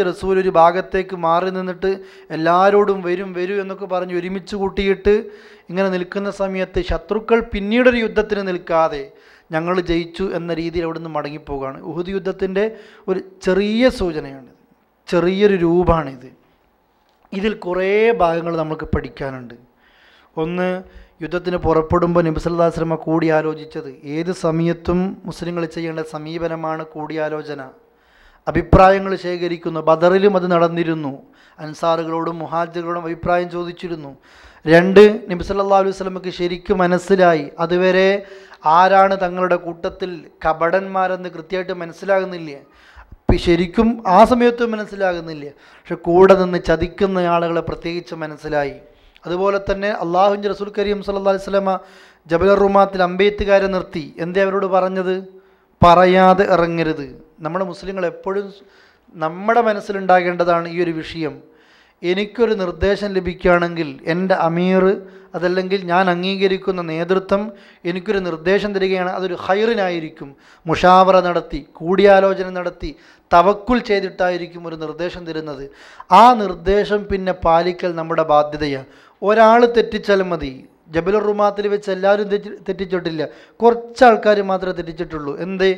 റസൂൽ ഒരു ഭാഗത്തേക്ക് മാറി നിന്നിട്ട് എല്ലാവരോടും വരും എന്നൊക്കെ പറഞ്ഞ് ഒരുമിച്ച് കൂട്ടിയിട്ട് ഇങ്ങനെ നിൽക്കുന്ന സമയത്ത് ശത്രുക്കൾ പിന്നീടൊരു യുദ്ധത്തിന് നിൽക്കാതെ ഞങ്ങൾ ജയിച്ചു എന്ന രീതിയിൽ അവിടെ നിന്ന് മടങ്ങിപ്പോവുകയാണ്. ഉഹുദ് യുദ്ധത്തിൻ്റെ ഒരു ചെറിയ സൂചനയാണ്, ചെറിയൊരു രൂപമാണിത്. ഇതിൽ കുറേ ഭാഗങ്ങൾ നമുക്ക് പഠിക്കാനുണ്ട്. ഒന്ന്, യുദ്ധത്തിന് പുറപ്പെടുമ്പോൾ നബി സല്ലല്ലാഹു അലൈഹി വസല്ലം കൂടിയാലോചിച്ചത്. ഏത് സമയത്തും മുസ്ലിങ്ങൾ ചെയ്യേണ്ട സമീപനമാണ് കൂടിയാലോചന. അഭിപ്രായങ്ങൾ ശേഖരിക്കുന്നു. ബദറിലും അത് നടന്നിരുന്നു. അൻസാറുകളോടും മുഹാജിറുകളോടും അഭിപ്രായം ചോദിച്ചിരുന്നു. 2, നബി സല്ലല്ലാഹു അലൈഹി വസല്ലമക്ക് ശരിക്കും മനസ്സിലായി, അതുവരെ ആരാണ് തങ്ങളുടെ കൂട്ടത്തിൽ കപടന്മാരെന്ന് കൃത്യമായിട്ട് മനസ്സിലാകുന്നില്ല. ശരിക്കും ആ സമയത്തും മനസ്സിലാകുന്നില്ല, പക്ഷെ കൂടെ നിന്ന് ചതിക്കുന്ന ആളുകളെ പ്രത്യേകിച്ച് മനസ്സിലായി. അതുപോലെ തന്നെ അള്ളാഹുവിൻ്റെ റസൂൽ കരീം സല്ലല്ലാഹു അലൈഹി വസല്ലമ ജബലുർ റുമാത്തിൽ അമ്പെയ്ത്തുകാരെ നിർത്തി. എന്തേ അവരോട് പറഞ്ഞത്? പറയാതെ ഇറങ്ങരുത്. നമ്മുടെ മുസ്ലിങ്ങൾ എപ്പോഴും നമ്മുടെ മനസ്സിലുണ്ടാകേണ്ടതാണ് ഈ ഒരു വിഷയം. എനിക്കൊരു നിർദ്ദേശം ലഭിക്കുകയാണെങ്കിൽ എൻ്റെ അമീർ, അതല്ലെങ്കിൽ ഞാൻ അംഗീകരിക്കുന്ന നേതൃത്വം എനിക്കൊരു നിർദ്ദേശം തരികയാണ്, അതൊരു ഖൈറിനായിരിക്കും. മുഷാവറ നടത്തി, കൂടിയാലോചന നടത്തി, തവക്കുൽ ചെയ്തിട്ടായിരിക്കും ഒരു നിർദ്ദേശം തരുന്നത്. ആ നിർദ്ദേശം പിന്നെ പാലിക്കൽ നമ്മുടെ ബാധ്യതയാണ്. ഒരാൾ തെറ്റിച്ചാൽ മതി. ജബലുർ റുമാത്തിൽ വെച്ച് എല്ലാവരും തെറ്റിച്ചിട്ടില്ല, കുറച്ച് ആൾക്കാർ മാത്രമേ തെറ്റിച്ചിട്ടുള്ളൂ. എന്തേ?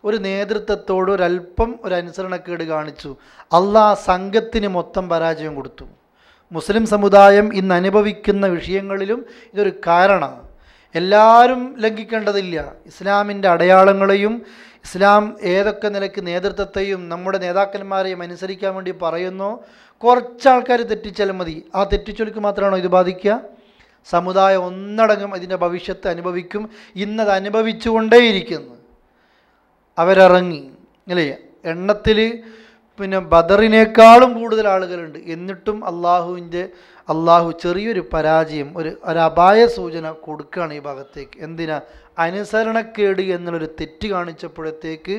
ഒരു നേതൃത്വത്തോട് ഒരല്പം ഒരു അനുസരണക്കേട് കാണിച്ചു, അള്ളാഹ് സംഘത്തിന് മൊത്തം പരാജയം കൊടുത്തു. മുസ്ലിം സമുദായം ഇന്ന് അനുഭവിക്കുന്ന വിഷയങ്ങളിലും ഇതൊരു കാരണമാണ്. എല്ലാവരും ലംഘിക്കേണ്ടതില്ല. ഇസ്ലാമിൻ്റെ അടയാളങ്ങളെയും ഇസ്ലാം ഏതൊക്കെ നിലയ്ക്ക് നേതൃത്വത്തെയും നമ്മുടെ നേതാക്കന്മാരെയും അനുസരിക്കാൻ വേണ്ടി പറയുന്നു. കുറച്ചാൾക്കാർ തെറ്റിച്ചാൽ മതി. ആ തെറ്റിച്ചൊലിക്ക് മാത്രമാണോ ഇത് ബാധിക്കുക? സമുദായം ഒന്നടങ്കം അതിൻ്റെ ഭവിഷ്യത്ത് അനുഭവിക്കും. ഇന്നത് അനുഭവിച്ചുകൊണ്ടേയിരിക്കുന്നു. അവരിറങ്ങി അല്ലേ, എണ്ണത്തിൽ പിന്നെ ബദറിനേക്കാളും കൂടുതൽ ആളുകളുണ്ട്. എന്നിട്ടും അള്ളാഹു ചെറിയൊരു പരാജയം, ഒരു അപായ സൂചന കൊടുക്കുകയാണ് ഈ ഭാഗത്തേക്ക്. എന്തിനാ? അനുസരണക്കേട് എന്നുള്ളൊരു തെറ്റ് കാണിച്ചപ്പോഴത്തേക്ക്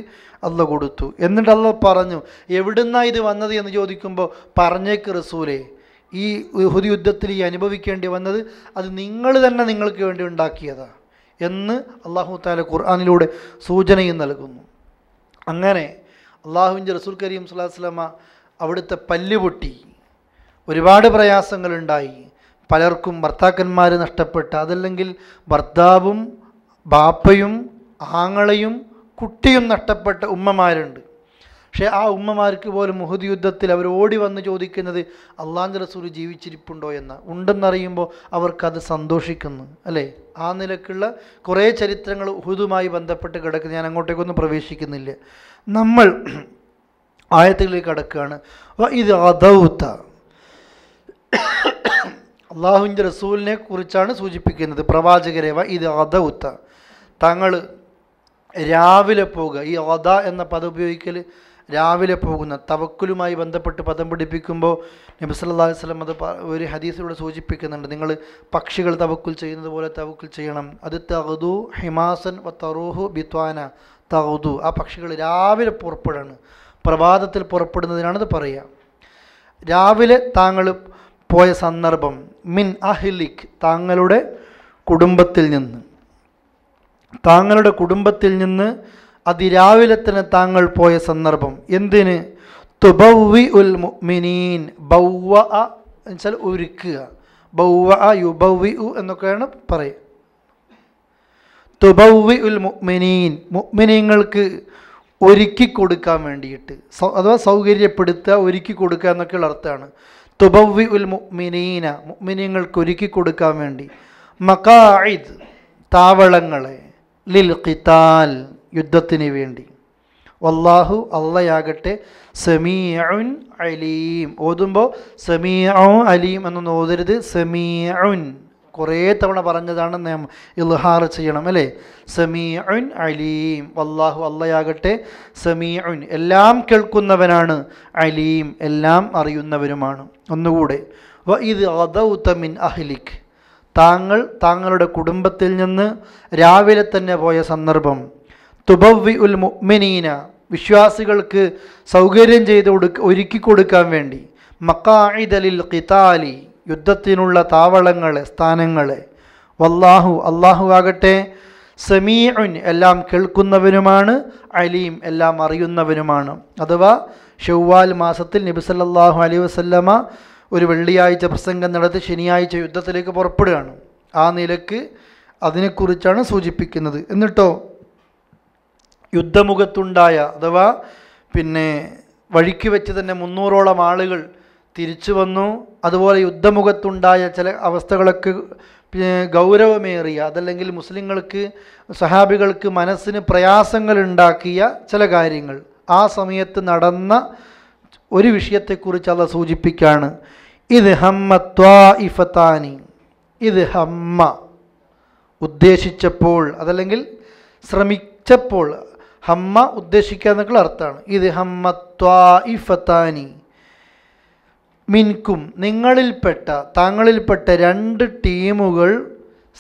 അള്ളാഹ് കൊടുത്തു. എന്നിട്ട് അള്ളാഹ് പറഞ്ഞു, എവിടുന്നാ ഇത് വന്നത് എന്ന് ചോദിക്കുമ്പോൾ പറഞ്ഞേക്ക് റസൂലേ, ഈ ഉഹുദ് യുദ്ധത്തിൽ ഈ അനുഭവിക്കേണ്ടി വന്നത് അത് നിങ്ങൾ തന്നെ നിങ്ങൾക്ക് വേണ്ടി ഉണ്ടാക്കിയതാ എന്ന് അള്ളാഹു തആല ഖുർആനിലൂടെ സൂചനയും നൽകുന്നു. അങ്ങനെ അള്ളാഹുവിൻ്റെ റസൂൽ കരീം സ്വല്ലല്ലാഹു അലൈഹി വസല്ലമ അവിടുത്തെ പല്ല് പൊട്ടി, ഒരുപാട് പ്രയാസങ്ങളുണ്ടായി. പലർക്കും ഭർത്താക്കന്മാർ നഷ്ടപ്പെട്ട, അതല്ലെങ്കിൽ ഭർത്താവും ബാപ്പയും ആങ്ങളയും കുട്ടിയും നഷ്ടപ്പെട്ട ഉമ്മമാരുണ്ട്. പക്ഷേ ആ ഉമ്മമാർക്ക് പോലും ഉഹുദ് യുദ്ധത്തിൽ അവർ ഓടി വന്ന് ചോദിക്കുന്നത് അള്ളാഹുവിൻ്റെ റസൂൽ ജീവിച്ചിരിപ്പുണ്ടോ എന്ന്. ഉണ്ടെന്നറിയുമ്പോൾ അവർക്കത് സന്തോഷിക്കുന്നു അല്ലേ. ആ നിലക്കുള്ള കുറേ ചരിത്രങ്ങൾ ഉഹുദുമായി ബന്ധപ്പെട്ട് കിടക്കുന്നു. ഞാൻ അങ്ങോട്ടേക്കൊന്നും പ്രവേശിക്കുന്നില്ല. നമ്മൾ ആയത്തുകളിലേക്ക് കടക്കുകയാണ്. ഇത് അദൗത്ത, അള്ളാഹുവിൻ്റെ റസൂലിനെ കുറിച്ചാണ് സൂചിപ്പിക്കുന്നത്. പ്രവാചകരെ, ഇത് അദൗത്ത, താങ്കൾ രാവിലെ പോകുക. ഈ അദ എന്ന പദം ഉപയോഗിക്കൽ രാവിലെ പോകുന്ന, തവക്കുലുമായി ബന്ധപ്പെട്ട് പദം പിടിപ്പിക്കുമ്പോൾ നബി സല്ലല്ലാഹു അലൈഹി വസല്ലം അത് ഒരു ഹദീസിലൂടെ സൂചിപ്പിക്കുന്നുണ്ട്. നിങ്ങൾ പക്ഷികൾ തവക്കുൽ ചെയ്യുന്നത് പോലെ തവക്കുൽ ചെയ്യണം. അത് തഗ്ദു ഹിമാസൻ വ തറൂഹു ബിത്വാന തഗ്ദു. ആ പക്ഷികൾ രാവിലെ പുറപ്പെടാണ്, പ്രഭാതത്തിൽ പുറപ്പെടുന്നതിനാണിത് പറയുക. രാവിലെ താങ്കൾ പോയ സന്ദർഭം, മിൻ അഹ്ലിക്, താങ്കളുടെ കുടുംബത്തിൽ നിന്ന് അതിരാവിലെ തന്നെ താങ്കൾ പോയ സന്ദർഭം. എന്തിന്? തുബവ്വി ഉൽ മുഅ്മിനീൻ, ബവ്വഅ എന്നുവെച്ചാൽ ഒരുക്കുക, ബവ്വഅ യുബവ്വി എന്നൊക്കെയാണ് പറയുക. തുബവ്വി ഉൽ മുഅ്മിനീൻ, മുഅ്മിനീങ്ങൾക്ക് ഒരുക്കി കൊടുക്കാൻ വേണ്ടിയിട്ട്, അഥവാ സൗകര്യപ്പെടുത്തുക, ഒരുക്കി കൊടുക്കുക എന്നൊക്കെയുള്ള അർത്ഥമാണ്. തുബവ്വി ഉൽ മുഅ്മിനീന, മുഅ്മിനീങ്ങൾക്ക് ഒരുക്കി കൊടുക്കാൻ വേണ്ടി. മഖാഇദ്, താവളങ്ങളെ, ലിൽ ഖിതാൽ, യുദ്ധത്തിന് വേണ്ടി. വല്ലാഹു, അള്ളയാകട്ടെ, സമീഉൻ അലീം. ഓതുമ്പോൾ സമീഉ അലീം എന്നൊന്നും ഓതരുത്, സമീഉൻ. കുറേ തവണ പറഞ്ഞതാണ്, നാം ഇൽഹാർ ചെയ്യണം അല്ലേ. സമീഉൻ അലീം, വല്ലാഹു, അള്ളയാകട്ടെ, സമീഉൻ, എല്ലാം കേൾക്കുന്നവനാണ്, അലീം, എല്ലാം അറിയുന്നവനുമാണ്. ഒന്നുകൂടെ, വ ഇത് അദൗത മിൻ അഹ്ലിക്, താങ്കളുടെ കുടുംബത്തിൽ നിന്ന് രാവിലെ തന്നെ പോയ സന്ദർഭം. തുബവ്വി ഉൽ മുഅ്മിനീന, വിശ്വാസികൾക്ക് സൗകര്യം ചെയ്ത് ഒരുക്കി കൊടുക്കാൻ വേണ്ടി. മഖാഇദ ലിൽ ഖിതാലി, യുദ്ധത്തിനുള്ള താവളങ്ങളെ, സ്ഥാനങ്ങളെ. വല്ലാഹു, അള്ളാഹു ആകട്ടെ, സമീഉൻ, എല്ലാം കേൾക്കുന്നവനുമാണ്, അലീം, എല്ലാം അറിയുന്നവനുമാണ്. അഥവാ ശവ്വാൽ മാസത്തിൽ നബി സല്ലല്ലാഹു അലൈഹി വസല്ലമ ഒരു വെള്ളിയാഴ്ച പ്രസംഗം നടത്തി ശനിയാഴ്ച യുദ്ധത്തിലേക്ക് പുറപ്പെടുകയാണ്. ആ നിലക്ക് അതിനെക്കുറിച്ചാണ് സൂചിപ്പിക്കുന്നത്. എന്നിട്ടോ യുദ്ധമുഖത്തുണ്ടായ, അഥവാ പിന്നെ വഴിക്ക് വെച്ച് തന്നെ 300ഓളം ആളുകൾ തിരിച്ചു വന്നു. അതുപോലെ യുദ്ധമുഖത്തുണ്ടായ ചില അവസ്ഥകളൊക്കെ ഗൗരവമേറിയ, അതല്ലെങ്കിൽ മുസ്ലിങ്ങൾക്ക്, സഹാബികൾക്ക് മനസ്സിന് പ്രയാസങ്ങൾ ഉണ്ടാക്കിയ ചില കാര്യങ്ങൾ, ആ സമയത്ത് നടന്ന ഒരു വിഷയത്തെക്കുറിച്ച് അള്ളാഹ് സൂചിപ്പിക്കുകയാണ്. ഇത് ഹമ്മ ത്വാഇഫതാനി, ഇത് ഹമ്മ ഉദ്ദേശിച്ചപ്പോൾ, അതല്ലെങ്കിൽ ശ്രമിച്ചപ്പോൾ. ഹമ്മ ഉദ്ദേശിക്കുക എന്നൊക്കെയുള്ള അർത്ഥമാണ്. ഇത് ഹമ്മ ത്വാഇഫതാനി മിൻകും, താങ്കളിൽപ്പെട്ട 2 ടീമുകൾ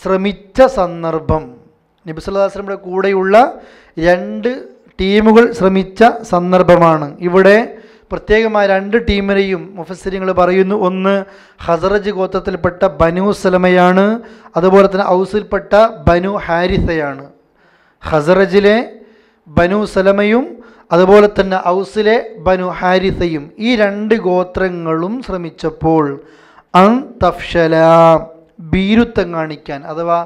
ശ്രമിച്ച സന്ദർഭം. നബി സല്ലല്ലാഹു അലൈഹി വസല്ലമയുടെ കൂടെയുള്ള 2 ടീമുകൾ ശ്രമിച്ച സന്ദർഭമാണ്. ഇവിടെ പ്രത്യേകമായ 2 ടീമിനെയും മുഫസ്സിരിങ്ങൾ പറയുന്നു. ഒന്ന് ഖസറജ് ഗോത്രത്തിൽപ്പെട്ട ബനു സലമയാണ്, അതുപോലെ തന്നെ ഔസിൽപ്പെട്ട ബനു ഹാരിസയാണ്. ഖസറജിലെ ബനു സലമയും അതുപോലെ തന്നെ ഔസിലെ ബനു ഹാരിസയും, ഈ 2 ഗോത്രങ്ങളും ശ്രമിച്ചപ്പോൾ അൻ തഫ്ഷല, ഭീരുത്വം കാണിക്കാൻ അഥവാ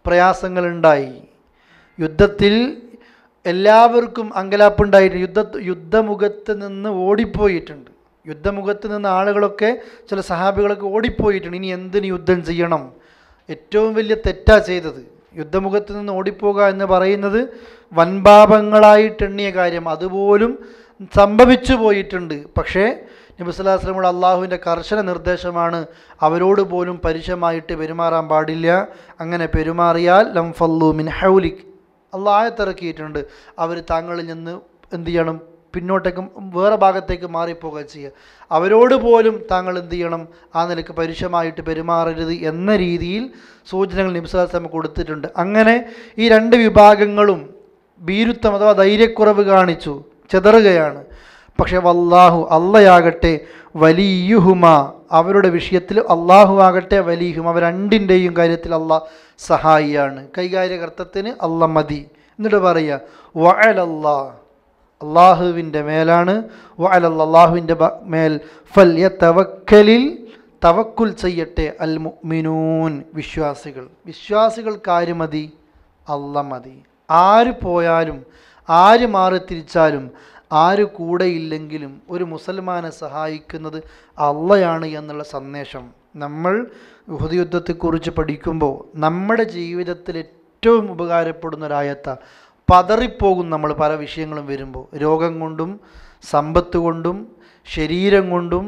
പ്രയാസങ്ങളുണ്ടായി. യുദ്ധത്തിൽ എല്ലാവർക്കും അങ്കലാപ്പുണ്ടായിട്ട് യുദ്ധമുഖത്ത് നിന്ന് ഓടിപ്പോയിട്ടുണ്ട്. യുദ്ധമുഖത്ത് നിന്ന് ആളുകളൊക്കെ, ചില സഹാബികളൊക്കെ ഓടിപ്പോയിട്ടുണ്ട്. ഇനി എന്തിന് യുദ്ധം ചെയ്യണം? ഏറ്റവും വലിയ തെറ്റാ ചെയ്തത്. യുദ്ധമുഖത്ത് നിന്ന് ഓടിപ്പോകുക എന്ന് പറയുന്നത് വൻപാപങ്ങളായിട്ടെണ്ണിയ കാര്യം. അതുപോലും സംഭവിച്ചു പോയിട്ടുണ്ട്. പക്ഷേ നബി സല്ലല്ലാഹു അലൈഹി വസല്ലം അള്ളാഹുവിൻ്റെ കർശന നിർദ്ദേശമാണ്, അവരോട് പോലും പരുഷമായിട്ട് പെരുമാറാൻ പാടില്ല. അങ്ങനെ പെരുമാറിയാൽ ലം ഫല്ലു മിൻ ഹൗലിക്, അള്ളാഹ് ആയത്തിറക്കിയിട്ടുണ്ട്, അവർ താങ്കളിൽ നിന്ന് എന്ത് ചെയ്യണം? പിന്നോട്ടേക്കും വേറെ ഭാഗത്തേക്ക് മാറിപ്പോകുക ചെയ്യുക. അവരോട് പോലും താങ്കൾ എന്ത് ചെയ്യണം? ആ നിലക്ക് പരുഷമായിട്ട് പെരുമാറരുത് എന്ന രീതിയിൽ സൂചനകൾ നബി സല്ലല്ലാഹു അലൈഹി വസല്ലം കൊടുത്തിട്ടുണ്ട്. അങ്ങനെ ഈ രണ്ട് വിഭാഗങ്ങളും ഭീരുത്വം അഥവാ ധൈര്യക്കുറവ് കാണിച്ചു, ചെതറുകയാണ്. പക്ഷെ വല്ലാഹു, അള്ളയാകട്ടെ, വലിയുഹുമ, അവരുടെ വിഷയത്തിൽ അള്ളാഹു ആകട്ടെ, വലിയുഹും, അവർ രണ്ടിൻ്റെയും കാര്യത്തിൽ അള്ളാഹ് സഹായിയാണ്. കൈകാര്യകർത്തത്തിന് അള്ളാഹ് മതി. എന്നിട്ട് പറയുക വഅലല്ലാ, അള്ളാഹുവിൻ്റെ മേലാണ്, വഅലല്ലാ, അള്ളാഹുവിൻ്റെ മേൽ ഫൽയതവക്കലിൽ, തവക്കുൽ ചെയ്യട്ടെ, അൽ മുഅ്മിനൂൻ, വിശ്വാസികൾക്ക് ആര് മതി? അള്ളാഹ് മതി. ആര് പോയാലും, ആര് മാറി തിരിച്ചാലും, ആര് കൂടെയില്ലെങ്കിലും ഒരു മുസൽമാനെ സഹായിക്കുന്നത് അള്ളയാണ് എന്നുള്ള സന്ദേശം നമ്മൾ ഉഹദ് യുദ്ധത്തെക്കുറിച്ച് പഠിക്കുമ്പോൾ നമ്മുടെ ജീവിതത്തിൽ ഏറ്റവും ഉപകാരപ്പെടുന്നൊരായത്ത. പതറിപ്പോകും നമ്മൾ പല വിഷയങ്ങളും വരുമ്പോൾ, രോഗം കൊണ്ടും സമ്പത്ത് കൊണ്ടും ശരീരം കൊണ്ടും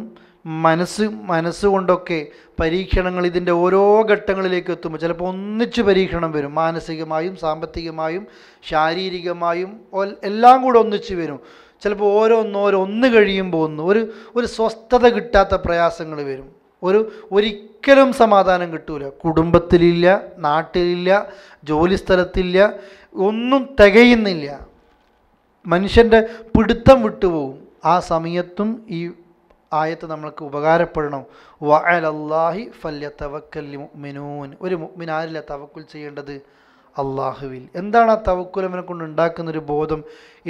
മനസ്സുകൊണ്ടൊക്കെ പരീക്ഷണങ്ങൾ ഇതിൻ്റെ ഓരോ ഘട്ടങ്ങളിലേക്ക് എത്തുമ്പോൾ ചിലപ്പോൾ ഒന്നിച്ച് പരീക്ഷണം വരും. മാനസികമായും സാമ്പത്തികമായും ശാരീരികമായും എല്ലാം കൂടെ ഒന്നിച്ച് വരും. ചിലപ്പോൾ ഒന്ന് കഴിയുമ്പോൾ ഒരു സ്വസ്ഥത കിട്ടാത്ത പ്രയാസങ്ങൾ വരും. ഒരിക്കലും സമാധാനം കിട്ടൂല. കുടുംബത്തിലില്ല, നാട്ടിലില്ല, ജോലിസ്ഥലത്തില്ല, ഒന്നും തികയുന്നില്ല. മനുഷ്യൻ്റെ പിടുത്തം വിട്ടുപോകും. ആ സമയത്തും ഈ ആയത്ത് നമ്മൾക്ക് ഉപകാരപ്പെടണം. വഅലല്ലാഹി ഫല്യതവക്കലിൽ മുഅ്മിനൂൻ, ഒരു മുഅ്മിൻ ആരില്ല തവക്കുൽ ചെയ്യേണ്ടത്? അള്ളാഹുവിൽ. എന്താണ് ആ തവക്കുൽ അവനെ കൊണ്ട് ഉണ്ടാക്കുന്നൊരു ബോധം?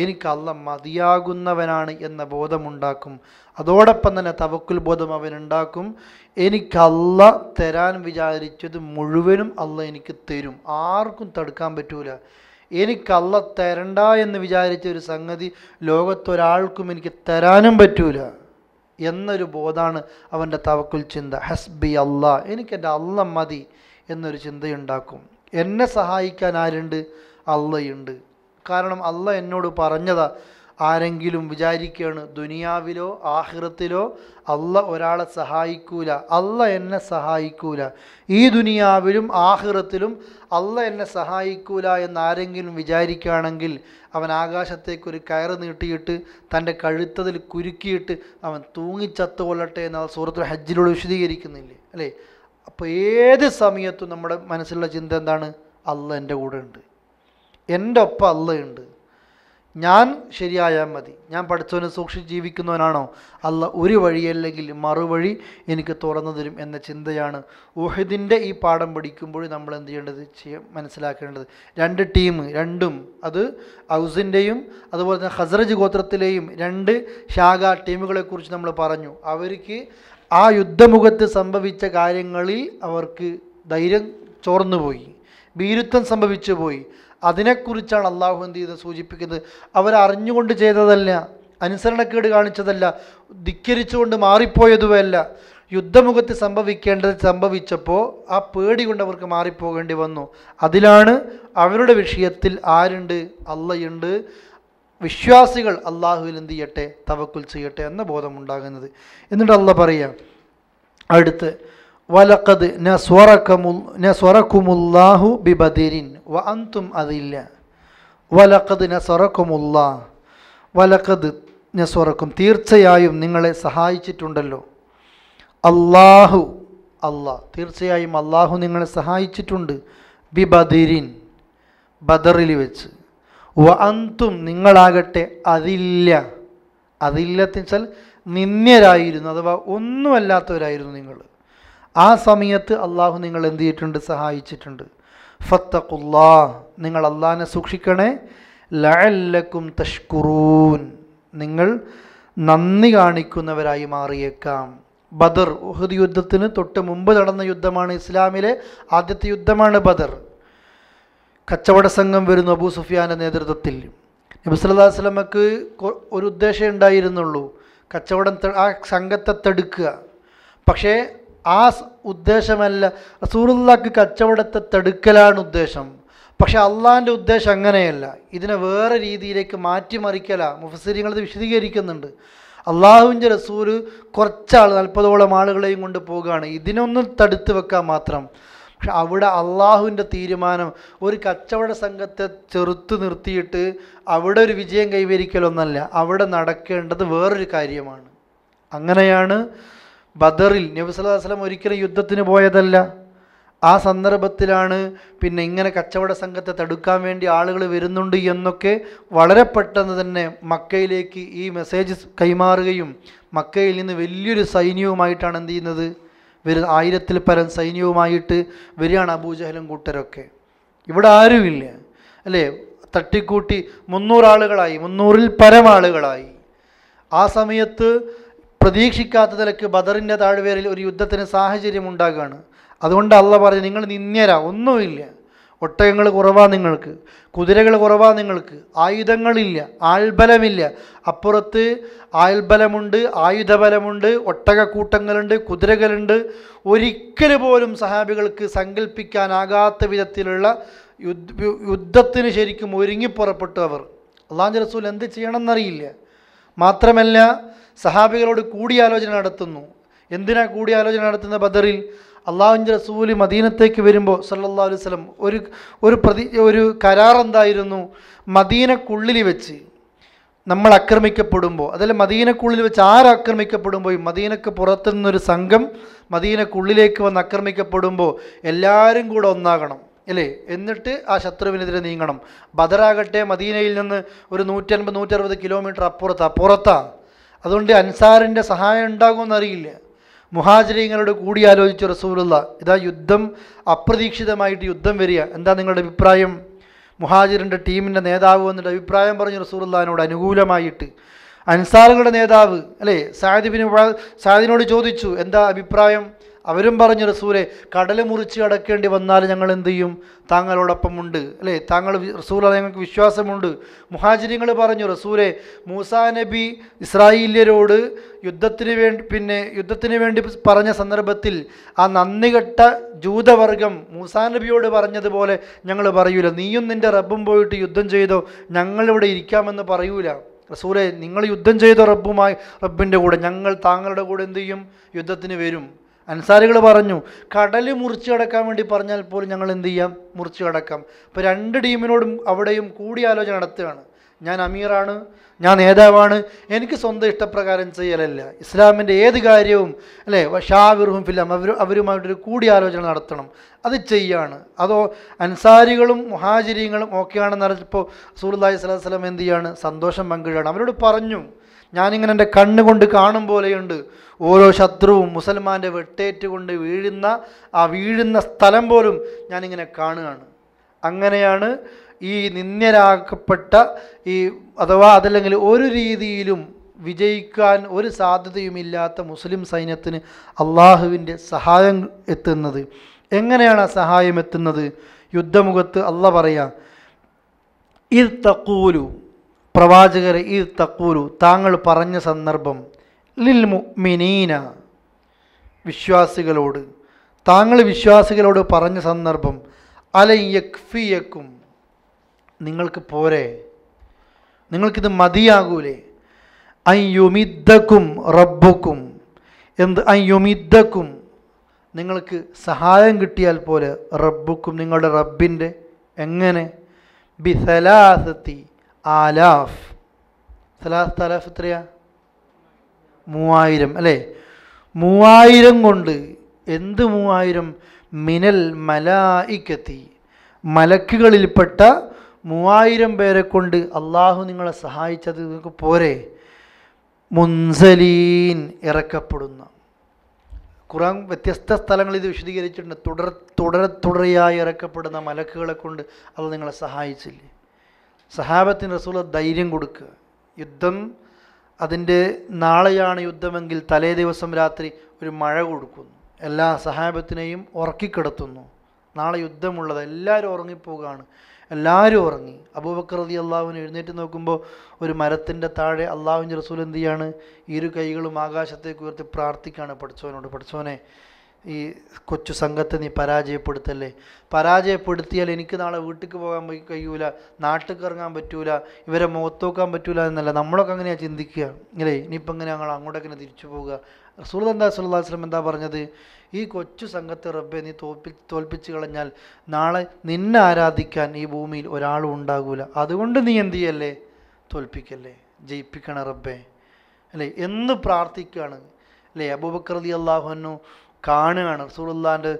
എനിക്ക് അള്ളാഹ് മതിയാകുന്നവനാണ് എന്ന ബോധമുണ്ടാക്കും. അതോടൊപ്പം തന്നെ തവക്കുൽ ബോധം അവനുണ്ടാക്കും, എനിക്ക് അള്ളാഹ് തരാൻ വിചാരിച്ചത് മുഴുവനും അള്ളാഹ് എനിക്ക് തരും, ആർക്കും തടുക്കാൻ പറ്റൂല. എനിക്ക് അള്ളാഹ് തരണ്ട എന്ന് വിചാരിച്ച ഒരു സംഗതി ലോകത്തൊരാൾക്കും എനിക്ക് തരാനും പറ്റൂല എന്നൊരു ബോധമാണ് അവൻ്റെ തവക്കുൽ ചിന്ത. ഹസ്ബി അള്ളാഹ്, എനിക്കെൻ്റെ അള്ളാഹ് മതി എന്നൊരു ചിന്തയുണ്ടാക്കും. എന്നെ സഹായിക്കാൻ ആരുണ്ട്? അള്ളയുണ്ട്. കാരണം അള്ളാഹ് എന്നോട് പറഞ്ഞതാ. ആരെങ്കിലും വിചാരിക്കുകയാണ് ദുനിയാവിലോ ആഖിറത്തിലോ അള്ളാഹ് ഒരാളെ സഹായിക്കൂല, അള്ളാഹ് എന്നെ സഹായിക്കൂല, ഈ ദുനിയാവിലും ആഖിറത്തിലും അള്ളാഹ് എന്നെ സഹായിക്കൂല എന്നാരെങ്കിലും വിചാരിക്കുകയാണെങ്കിൽ അവൻ ആകാശത്തേക്കൊരു കയറ് നീട്ടിയിട്ട് തൻ്റെ കഴുത്തതിൽ കുരുക്കിയിട്ട് അവൻ തൂങ്ങിച്ചത്തുകൊള്ളട്ടെ എന്ന് സൂറത്തുൽ ഹജ്ജിലൂടെ വിശദീകരിക്കുന്നില്ലേ അല്ലേ? അപ്പോൾ ഏത് സമയത്തും നമ്മുടെ മനസ്സിലുള്ള ചിന്ത എന്താണ്? അള്ളാഹ് എൻ്റെ കൂടെ ഉണ്ട്, എൻ്റെ ഒപ്പം അള്ളാഹ് ഉണ്ട്, ഞാൻ ശരിയായാൽ മതി. ഞാൻ പഠിച്ചവനെ സൂക്ഷിച്ച് ജീവിക്കുന്നവനാണോ? അള്ളാഹ് ഒരു വഴിയല്ലെങ്കിൽ മറുവഴി എനിക്ക് തുറന്നു തരും എന്ന ചിന്തയാണ്. ഉഹദിൻ്റെ ഈ പാഠം പഠിക്കുമ്പോൾ നമ്മൾ എന്ത് ചെയ്യേണ്ടത്? മനസ്സിലാക്കേണ്ടത് രണ്ട് ടീം, രണ്ടും അത് ഔസിൻ്റെയും അതുപോലെ തന്നെ ഖസ്റജ് ഗോത്രത്തിലെയും രണ്ട് ശാഖ ടീമുകളെക്കുറിച്ച് നമ്മൾ പറഞ്ഞു. അവർക്ക് ആ യുദ്ധമുഖത്ത് സംഭവിച്ച കാര്യങ്ങളിൽ അവർക്ക് ധൈര്യം ചോർന്നുപോയി, ഭീരുത്വം സംഭവിച്ചു പോയി. അതിനെക്കുറിച്ചാണ് അള്ളാഹു എന്ത് ചെയ്ത് സൂചിപ്പിക്കുന്നത്. അവരറിഞ്ഞുകൊണ്ട് ചെയ്തതല്ല, അനുസരണക്കേട് കാണിച്ചതല്ല, ധിക്കരിച്ചുകൊണ്ട് മാറിപ്പോയതുമല്ല. യുദ്ധമുഖത്ത് സംഭവിക്കേണ്ടത് സംഭവിച്ചപ്പോൾ ആ പേടി കൊണ്ട് അവർക്ക് മാറിപ്പോകേണ്ടി വന്നു. അതിലാണ് അവരുടെ വിഷയത്തിൽ ആരുണ്ട്? അള്ളയുണ്ട്. വിശ്വാസികൾ അള്ളാഹുവിൽ എന്ത് ചെയ്യട്ടെ? തവക്കുൽ ചെയ്യട്ടെ എന്ന ബോധമുണ്ടാകുന്നത്. എന്നിട്ട് അള്ളാഹ് പറയാം അടുത്ത്, വലഖദ് നസ്വറക്കുമുല്ലാഹു ബിബദരിൻ വഅൻതും അതില്ല. വലഖദ് നസ്വറക്കുമുല്ലാഹ്, വലഖദ് നസ്വറക്കും, തീർച്ചയായും നിങ്ങളെ സഹായിച്ചിട്ടുണ്ടല്ലോ. അള്ളാഹു, അള്ളാഹ്, തീർച്ചയായും അള്ളാഹു നിങ്ങളെ സഹായിച്ചിട്ടുണ്ട്. ബിബദരിൻ, ബദറിൽ വെച്ച്. വഅൻതും, നിങ്ങളാകട്ടെ അതില്ല. അതില്ലത്തിന് വെച്ചാൽ നിന്ദ്യരായിരുന്നു, അഥവാ ഒന്നുമല്ലാത്തവരായിരുന്നു നിങ്ങൾ. ആ സമയത്ത് അള്ളാഹു നിങ്ങൾ എന്ത് ചെയ്തിട്ടുണ്ട്? സഹായിച്ചിട്ടുണ്ട്. ഫത്തഖുല്ലാഹ്, നിങ്ങൾ അള്ളാഹിനെ സൂക്ഷിക്കണേ. ലഅല്ലക്കും തഷ്കുറൂൻ, നിങ്ങൾ നന്ദി കാണിക്കുന്നവരായി മാറിയേക്കാം. ബദർ, ഉഹദ് യുദ്ധത്തിന് തൊട്ട് മുമ്പ് നടന്ന യുദ്ധമാണ്. ഇസ്ലാമിലെ ആദ്യത്തെ യുദ്ധമാണ് ബദർ. കച്ചവട സംഘം വരുന്നു അബൂ സുഫിയാൻ്റെ നേതൃത്വത്തിൽ. നബി സല്ലല്ലാഹു അലൈഹി വസല്ലമക്ക് ഒരു ഉദ്ദേശം ഉണ്ടായിരുന്നുള്ളൂ, ആ സംഘത്തെ തടുക്കുക. പക്ഷേ ആ ഉദ്ദേശമല്ല, റസൂലുള്ളാഹിക്ക് കച്ചവടത്തെ തടുക്കലാണ് ഉദ്ദേശം. പക്ഷെ അള്ളാഹിൻ്റെ ഉദ്ദേശം അങ്ങനെയല്ല, ഇതിനെ വേറെ രീതിയിലേക്ക് മാറ്റിമറിക്കല. മുഫസ്സിരീങ്ങൾ ഇത് വിശദീകരിക്കുന്നുണ്ട്. അള്ളാഹുവിൻ്റെ റസൂല് കുറച്ചാൾ 40ഓളം ആളുകളെയും കൊണ്ട് പോകുകയാണ്, ഇതിനൊന്നും തടുത്ത് വെക്കാൻ മാത്രം. പക്ഷെ അവിടെ അള്ളാഹുവിൻ്റെ തീരുമാനം ഒരു കച്ചവട സംഘത്തെ ചെറുത്ത് നിർത്തിയിട്ട് അവിടെ ഒരു വിജയം കൈവരിക്കലൊന്നല്ല, അവിടെ നടക്കേണ്ടത് വേറൊരു കാര്യമാണ്. അങ്ങനെയാണ് ബദറിൽ നബി സല്ലല്ലാഹു അലൈഹി വസല്ലം ഒരിക്കലും യുദ്ധത്തിന് പോയതല്ല. ആ സന്ദർഭത്തിലാണ് പിന്നെ ഇങ്ങനെ കച്ചവട സംഘത്തെ തടുക്കാൻ വേണ്ടി ആളുകൾ വരുന്നുണ്ട് എന്നൊക്കെ വളരെ പെട്ടെന്ന് തന്നെ മക്കയിലേക്ക് ഈ മെസ്സേജ് കൈമാറുകയും മക്കയിൽ നിന്ന് വലിയൊരു സൈന്യവുമായിട്ടാണ് എന്ത് ചെയ്യുന്നത്, 1000-ൽ പരം സൈന്യവുമായിട്ട് വരികയാണ് അബൂജഹലും കൂട്ടരൊക്കെ. ഇവിടെ ആരുമില്ല അല്ലേ, തട്ടിക്കൂട്ടി 300 ആളുകളായി, 300-ൽ പരം ആളുകളായി. ആ സമയത്ത് പ്രതീക്ഷിക്കാത്ത നിലക്ക് ബദറിൻ്റെ താഴ്വരയിൽ ഒരു യുദ്ധത്തിന് സാഹചര്യം ഉണ്ടാകുകയാണ്. അതുകൊണ്ട് അള്ളാഹ് പറഞ്ഞു, നിങ്ങൾ നിന്ദ്യരാ, ഒന്നുമില്ല, ഒട്ടകങ്ങൾ കുറവാ നിങ്ങൾക്ക്, കുതിരകൾ കുറവാ നിങ്ങൾക്ക്, ആയുധങ്ങളില്ല, ആൾബലമില്ല. അപ്പുറത്ത് ആൾബലമുണ്ട്, ആയുധബലമുണ്ട്, ഒട്ടകക്കൂട്ടങ്ങളുണ്ട്, കുതിരകളുണ്ട്. ഒരിക്കൽ പോലും സഹാബികൾക്ക് സങ്കല്പിക്കാനാകാത്ത വിധത്തിലുള്ള യുദ്ധത്തിന് ശരിക്കും ഒരുങ്ങിപ്പുറപ്പെട്ടു അവർ. അള്ളാഹുവിൻ്റെ റസൂൽ എന്ത് ചെയ്യണമെന്നറിയില്ല. മാത്രമല്ല സഹാബികളോട് കൂടിയാലോചന നടത്തുന്നു. എന്തിനാ കൂടിയാലോചന നടത്തുന്ന ബദറിൽ? അള്ളാഹുവിൻ്റെ റസൂൽ മദീനത്തേക്ക് വരുമ്പോൾ സല്ലല്ലാഹു അലൈഹി വസല്ലം ഒരു കരാർ എന്തായിരുന്നു, മദീനക്കുള്ളിൽ വെച്ച് നമ്മൾ ആക്രമിക്കപ്പെടുമ്പോൾ, അതല്ല മദീനക്കുള്ളിൽ വെച്ച് ആരാക്രമിക്കപ്പെടുമ്പോഴും മദീനക്ക് പുറത്തു നിന്നൊരു സംഘം മദീനക്കുള്ളിലേക്ക് വന്ന് ആക്രമിക്കപ്പെടുമ്പോൾ എല്ലാവരും കൂടെ ഒന്നാകണം അല്ലേ, എന്നിട്ട് ആ ശത്രുവിനെതിരെ നീങ്ങണം. ബദറാകട്ടെ മദീനയിൽ നിന്ന് ഒരു 150-160 കിലോമീറ്റർ അപ്പുറത്താണ്. അതുകൊണ്ട് അൻസാറിൻ്റെ സഹായം ഉണ്ടാകുമെന്നറിയില്ല. മുഹാജിരീങ്ങളുടെ കൂടിയാലോചിച്ച റസൂലുള്ളാഹ്, ഇതാ യുദ്ധം, അപ്രതീക്ഷിതമായിട്ട് യുദ്ധം വരിക, എന്താ നിങ്ങളുടെ അഭിപ്രായം? മുഹാജിറിൻ്റെ ടീമിൻ്റെ നേതാവ് വന്നിട്ട് അഭിപ്രായം പറഞ്ഞു റസൂലുള്ളാഹിനോട് അനുകൂലമായിട്ട്. അൻസാറുകളുടെ നേതാവ് അല്ലേ സാദിനോട് ചോദിച്ചു, എന്താ അഭിപ്രായം? അവരും പറഞ്ഞു, റസൂലെ, കടൽ മുറിച്ച് കടക്കേണ്ടി വന്നാൽ ഞങ്ങൾ എന്ത് ചെയ്യും, താങ്കളോടൊപ്പമുണ്ട് അല്ലേ, താങ്കൾ റസൂൽ ഞങ്ങൾക്ക് വിശ്വാസമുണ്ട്. മുഹാജിരിങ്ങൾ പറഞ്ഞു, റസൂലെ, മൂസാ നബി ഇസ്രായേല്യരോട് യുദ്ധത്തിന് വേണ്ടി പറഞ്ഞ സന്ദർഭത്തിൽ ആ നന്ദികെട്ട ജൂതവർഗം മൂസാ നബിയോട് പറഞ്ഞതുപോലെ ഞങ്ങൾ പറയൂല, നീയും നിൻ്റെ റബ്ബും പോയിട്ട് യുദ്ധം ചെയ്തോ, ഞങ്ങളിവിടെ ഇരിക്കാമെന്ന് പറയൂല. റസൂലെ, നിങ്ങൾ യുദ്ധം ചെയ്തോ റബ്ബിൻ്റെ കൂടെ, ഞങ്ങൾ താങ്കളുടെ കൂടെ എന്ത് ചെയ്യും, യുദ്ധത്തിന് വരും. അൻസാരികൾ പറഞ്ഞു, കടൽ മുറിച്ച് കടക്കാൻ വേണ്ടി പറഞ്ഞാൽ പോലും ഞങ്ങൾ എന്ത് ചെയ്യാം, മുറിച്ച് കടക്കാം. അപ്പോൾ 2 ടീമിനോടും അവിടെയും കൂടിയാലോചന നടത്തുകയാണ്. ഞാൻ അമീറാണ്, ഞാൻ നേതാവാണ്, എനിക്ക് സ്വന്തം ഇഷ്ടപ്രകാരം ചെയ്യലല്ല, ഇസ്ലാമിൻ്റെ ഏത് കാര്യവും അല്ലേ ഷാവിറുഹും ഫില്ലാം അവരുമായിട്ടൊരു കൂടിയാലോചന നടത്തണം, അത് ചെയ്യാണ്. അതോ അൻസാരികളും മുഹാജിരീങ്ങളും ഓക്കെയാണെന്ന് അറിഞ്ഞപ്പോൾ റസൂലുള്ളാഹി സ്വല്ലല്ലാഹു അലൈഹി വസല്ലം എന്ത് ചെയ്യാണ്, സന്തോഷം പങ്കിടുകയാണ്. അവരോട് പറഞ്ഞു, ഞാനിങ്ങനെ എൻ്റെ കണ്ണുകൊണ്ട് കാണും പോലെയുണ്ട്, ഓരോ ശത്രുവും മുസൽമാൻ്റെ വെട്ടേറ്റുകൊണ്ട് വീഴുന്ന സ്ഥലം പോലും ഞാനിങ്ങനെ കാണുകയാണ്. അങ്ങനെയാണ് ഈ നിന്ദ്യരാക്കപ്പെട്ട അഥവാ അതല്ലെങ്കിൽ ഒരു രീതിയിലും വിജയിക്കാൻ ഒരു സാധ്യതയുമില്ലാത്ത മുസ്ലിം സൈന്യത്തിന് അള്ളാഹുവിൻ്റെ സഹായം എത്തുന്നത്. എങ്ങനെയാണ് ആ സഹായം എത്തുന്നത്? യുദ്ധമുഖത്ത് അള്ളാഹ് പറയാ, ഇദ് തഖൂലു, പ്രവാചകരെ, ഇദ് തഖൂലു, താങ്കൾ പറഞ്ഞ സന്ദർഭം, ലിൽ മുഅ്മിനീന, വിശ്വാസികളോട്, താങ്കൾ വിശ്വാസികളോട് പറഞ്ഞ സന്ദർഭം, അലൻ യക്ഫിയക്കും, നിങ്ങൾക്ക് പോരെ, നിങ്ങൾക്കിത് മതിയാകൂലേ, അൻ യുമിദ്ദക്കും റബ്ബുക്കും, എന്ത് അൻ യുമിദ്ദക്കും, നിങ്ങൾക്ക് സഹായം കിട്ടിയാൽ പോലെ, റബ്ബുക്കും, നിങ്ങളുടെ റബ്ബിൻ്റെ, എങ്ങനെ, ബി സലാസത്തി ആലാഫ്, സലാസത്ത് ആലാഫ് എത്രയാ, 3000 അല്ലേ, 3000 കൊണ്ട്, എന്ത് 3000? മിനൽ മലായിക്കത്തി, മലക്കുകളിൽപ്പെട്ട 3000 പേരെ കൊണ്ട് അള്ളാഹു നിങ്ങളെ സഹായിച്ചത് നിങ്ങൾക്ക് പോരെ. മുൻസലീൻ, ഇറക്കപ്പെടുന്ന. ഖുർആൻ വ്യത്യസ്ത സ്ഥലങ്ങളിൽ ഇത് വിശദീകരിച്ചിട്ടുണ്ട്. തുടരെയായി ഇറക്കപ്പെടുന്ന മലക്കുകളെ കൊണ്ട് അത് നിങ്ങളെ സഹായിച്ചില്ലേ. സഹാബത്തിന് റസൂൽ ധൈര്യം കൊടുക്കുക. യുദ്ധം അതിൻ്റെ നാളെയാണ് യുദ്ധമെങ്കിൽ തലേ ദിവസം രാത്രി ഒരു മഴ കൊടുക്കുന്നു, എല്ലാ സഹാബത്തിനെയും ഉറക്കിക്കിടത്തുന്നു. നാളെ യുദ്ധമുള്ളത്, എല്ലാവരും ഉറങ്ങിപ്പോവുകയാണ്. എല്ലാവരും ഉറങ്ങി. അബൂബക്കർ റളിയല്ലാഹു എഴുന്നേറ്റ് നോക്കുമ്പോൾ ഒരു മരത്തിൻ്റെ താഴെ അള്ളാഹുവിൻ്റെ റസൂൽ എന്ത് ചെയ്യാണ്? ഇരു കൈകളും ആകാശത്തേക്ക് ഉയർത്തി പ്രാർത്ഥിക്കുകയാണ് പഠിച്ചവനോട്, പഠിച്ചവനെ ഈ കൊച്ചു സംഘത്തെ നീ പരാജയപ്പെടുത്തല്ലേ, പരാജയപ്പെടുത്തിയാൽ എനിക്ക് നാളെ വീട്ടിലേക്ക് പോകാൻ കഴിയൂല, നാട്ടിലേക്ക് ഇറങ്ങാൻ പറ്റൂല, ഇവരെ മുഖത്ത് നോക്കാൻ പറ്റൂല എന്നല്ല. നമ്മളൊക്കെ അങ്ങനെയാണ് ചിന്തിക്കുക അല്ലേ? ഇനിയിപ്പോൾ എങ്ങനെ ഞങ്ങൾ അങ്ങോട്ടൊക്കെ തിരിച്ചു പോവുക? റസൂലുള്ളാഹി സ്വല്ലല്ലാഹു അലൈഹി വസല്ലം എന്താ പറഞ്ഞത്? ഈ കൊച്ചു സംഘത്തെ റബ്ബെ നീ തോൽപ്പിച്ച് കളഞ്ഞാൽ നാളെ നിന്നെ ആരാധിക്കാൻ ഈ ഭൂമിയിൽ ഒരാളും ഉണ്ടാകൂല. അതുകൊണ്ട് നീ എന്ത് ചെയ്യല്ലേ? തോൽപ്പിക്കല്ലേ, ജയിപ്പിക്കണ റബ്ബെ അല്ലേ എന്ന് പ്രാർത്ഥിക്കുകയാണ് അല്ലേ? അബൂബക്കർ റളിയല്ലാഹു അൻഹു കാണുകയാണ് റസൂലുള്ളാഹിൻ്റെ